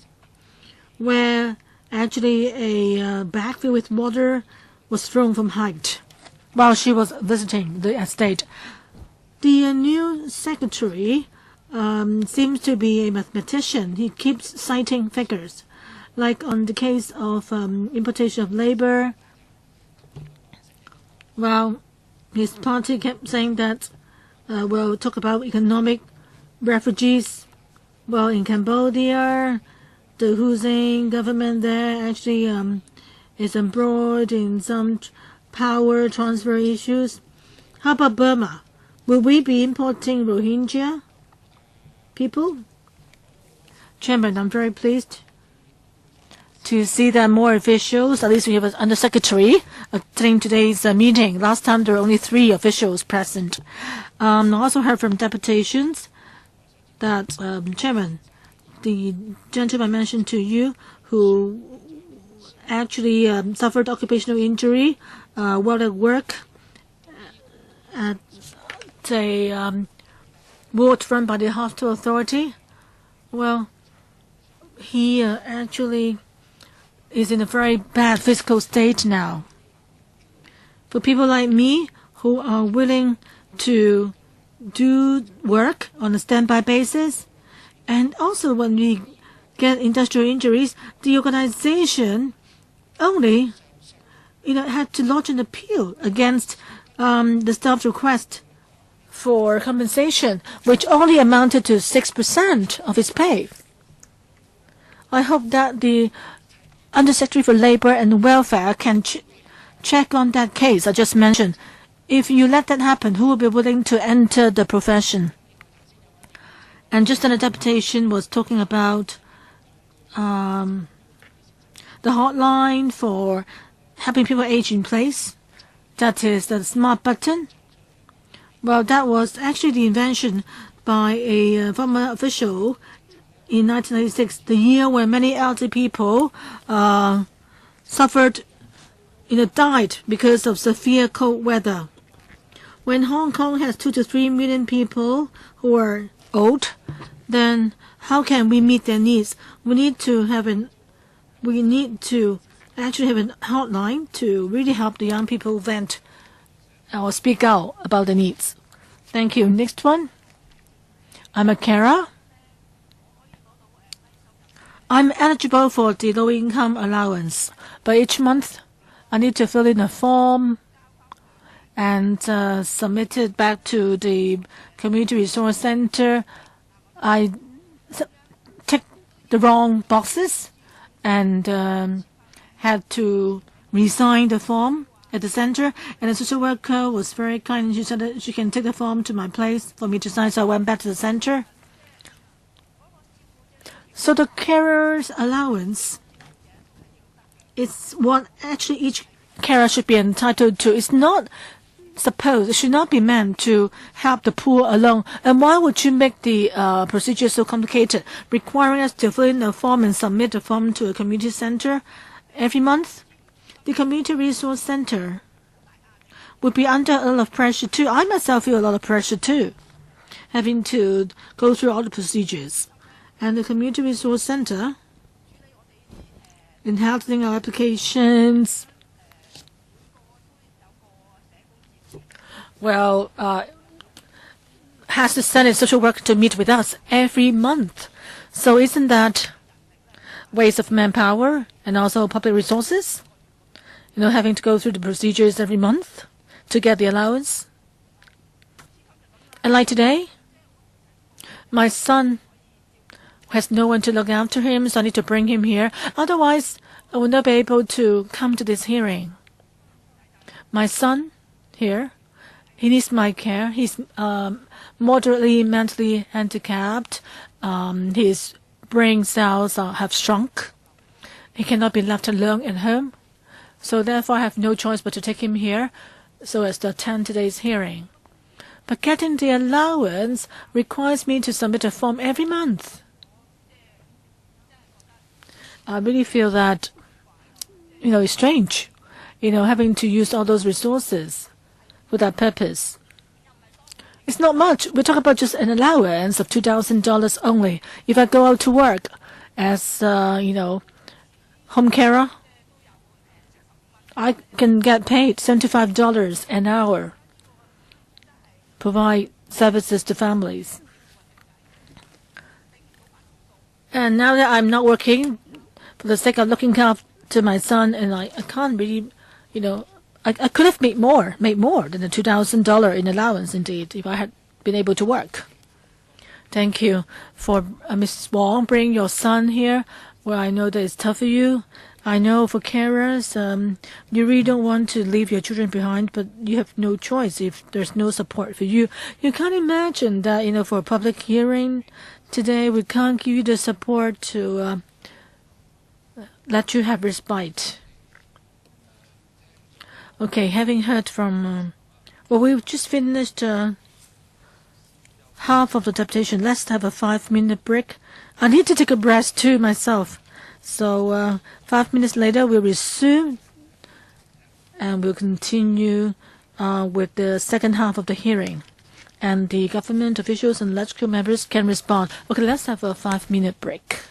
where actually a bag filled with water was thrown from height while she was visiting the estate. The new secretary seems to be a mathematician. He keeps citing figures, like on the case of importation of labor. Well, his party kept saying that we'll talk about economic refugees. Well, in Cambodia, the Hussein government there actually is embroiled in some power transfer issues. How about Burma? Will we be importing Rohingya people? Chairman, I'm very pleased to see that more officials, at least we have an undersecretary, attending today's meeting. Last time there were only 3 officials present. I also heard from deputations that, Chairman, the gentleman I mentioned to you who actually suffered occupational injury while at work at a ward run by the hospital authority. Well, he actually is in a very bad physical state now. For people like me who are willing to do work on a standby basis, and also when we get industrial injuries, the organization only, had to lodge an appeal against the staff's request for compensation, which only amounted to 6% of his pay. I hope that the Undersecretary for Labour and Welfare can check on that case I just mentioned. If you let that happen, who will be willing to enter the profession? And just then, a deputation was talking about the hotline for helping people age in place. That is the smart button. Well, that was actually the invention by a former official in 1996, the year when many elderly people suffered, died because of severe cold weather. When Hong Kong has 2 to 3 million people who are old, then how can we meet their needs? We need to actually have a hotline to really help the young people vent or speak out about the needs. Thank you. Next one. I'm a carer. I'm eligible for the low-income allowance, but each month I need to fill in a form and submit it back to the Community Resource Center. I ticked the wrong boxes and had to resign the form at the center, and the social worker was very kind. She said that she can take the form to my place for me to sign, so I went back to the center. So the carer's allowance is what actually each carer should be entitled to. It's not supposed, it should not be meant to help the poor alone. And why would you make the procedure so complicated, requiring us to fill in a form and submit the form to a community center every month? The Community Resource Center would be under a lot of pressure too. I myself feel a lot of pressure too, having to go through all the procedures. And the Community Resource Center, in handling our applications, has to send its social worker to meet with us every month. So isn't that waste of manpower and also public resources? Having to go through the procedures every month to get the allowance. And like today, my son has no one to look after him, so I need to bring him here. Otherwise, I will not be able to come to this hearing. My son here, he needs my care. He's moderately mentally handicapped. His brain cells have shrunk. He cannot be left alone at home. So therefore, I have no choice but to take him here so as to attend today's hearing. But getting the allowance requires me to submit a form every month. I really feel that, it's strange, having to use all those resources for that purpose. It's not much. We're talking about just an allowance of $2,000 only. If I go out to work as, home carer, I can get paid $75 an hour, provide services to families. And now that I'm not working, for the sake of looking after my son, and I can't really, I could have made more than the $2,000 in allowance, indeed, if I had been able to work. Thank you for Mrs. Wong bringing your son here, where I know that it's tough for you. I know for carers, you really don't want to leave your children behind, but you have no choice if there's no support for you. You can't imagine that, for a public hearing today, we can't give you the support to let you have respite. Okay, having heard from... we've just finished half of the deputation. Let's have a 5-minute break. I need to take a breath too myself. So 5 minutes later, we'll resume and we'll continue with the second half of the hearing. And the government officials and legislative members can respond. Okay, let's have a 5-minute break.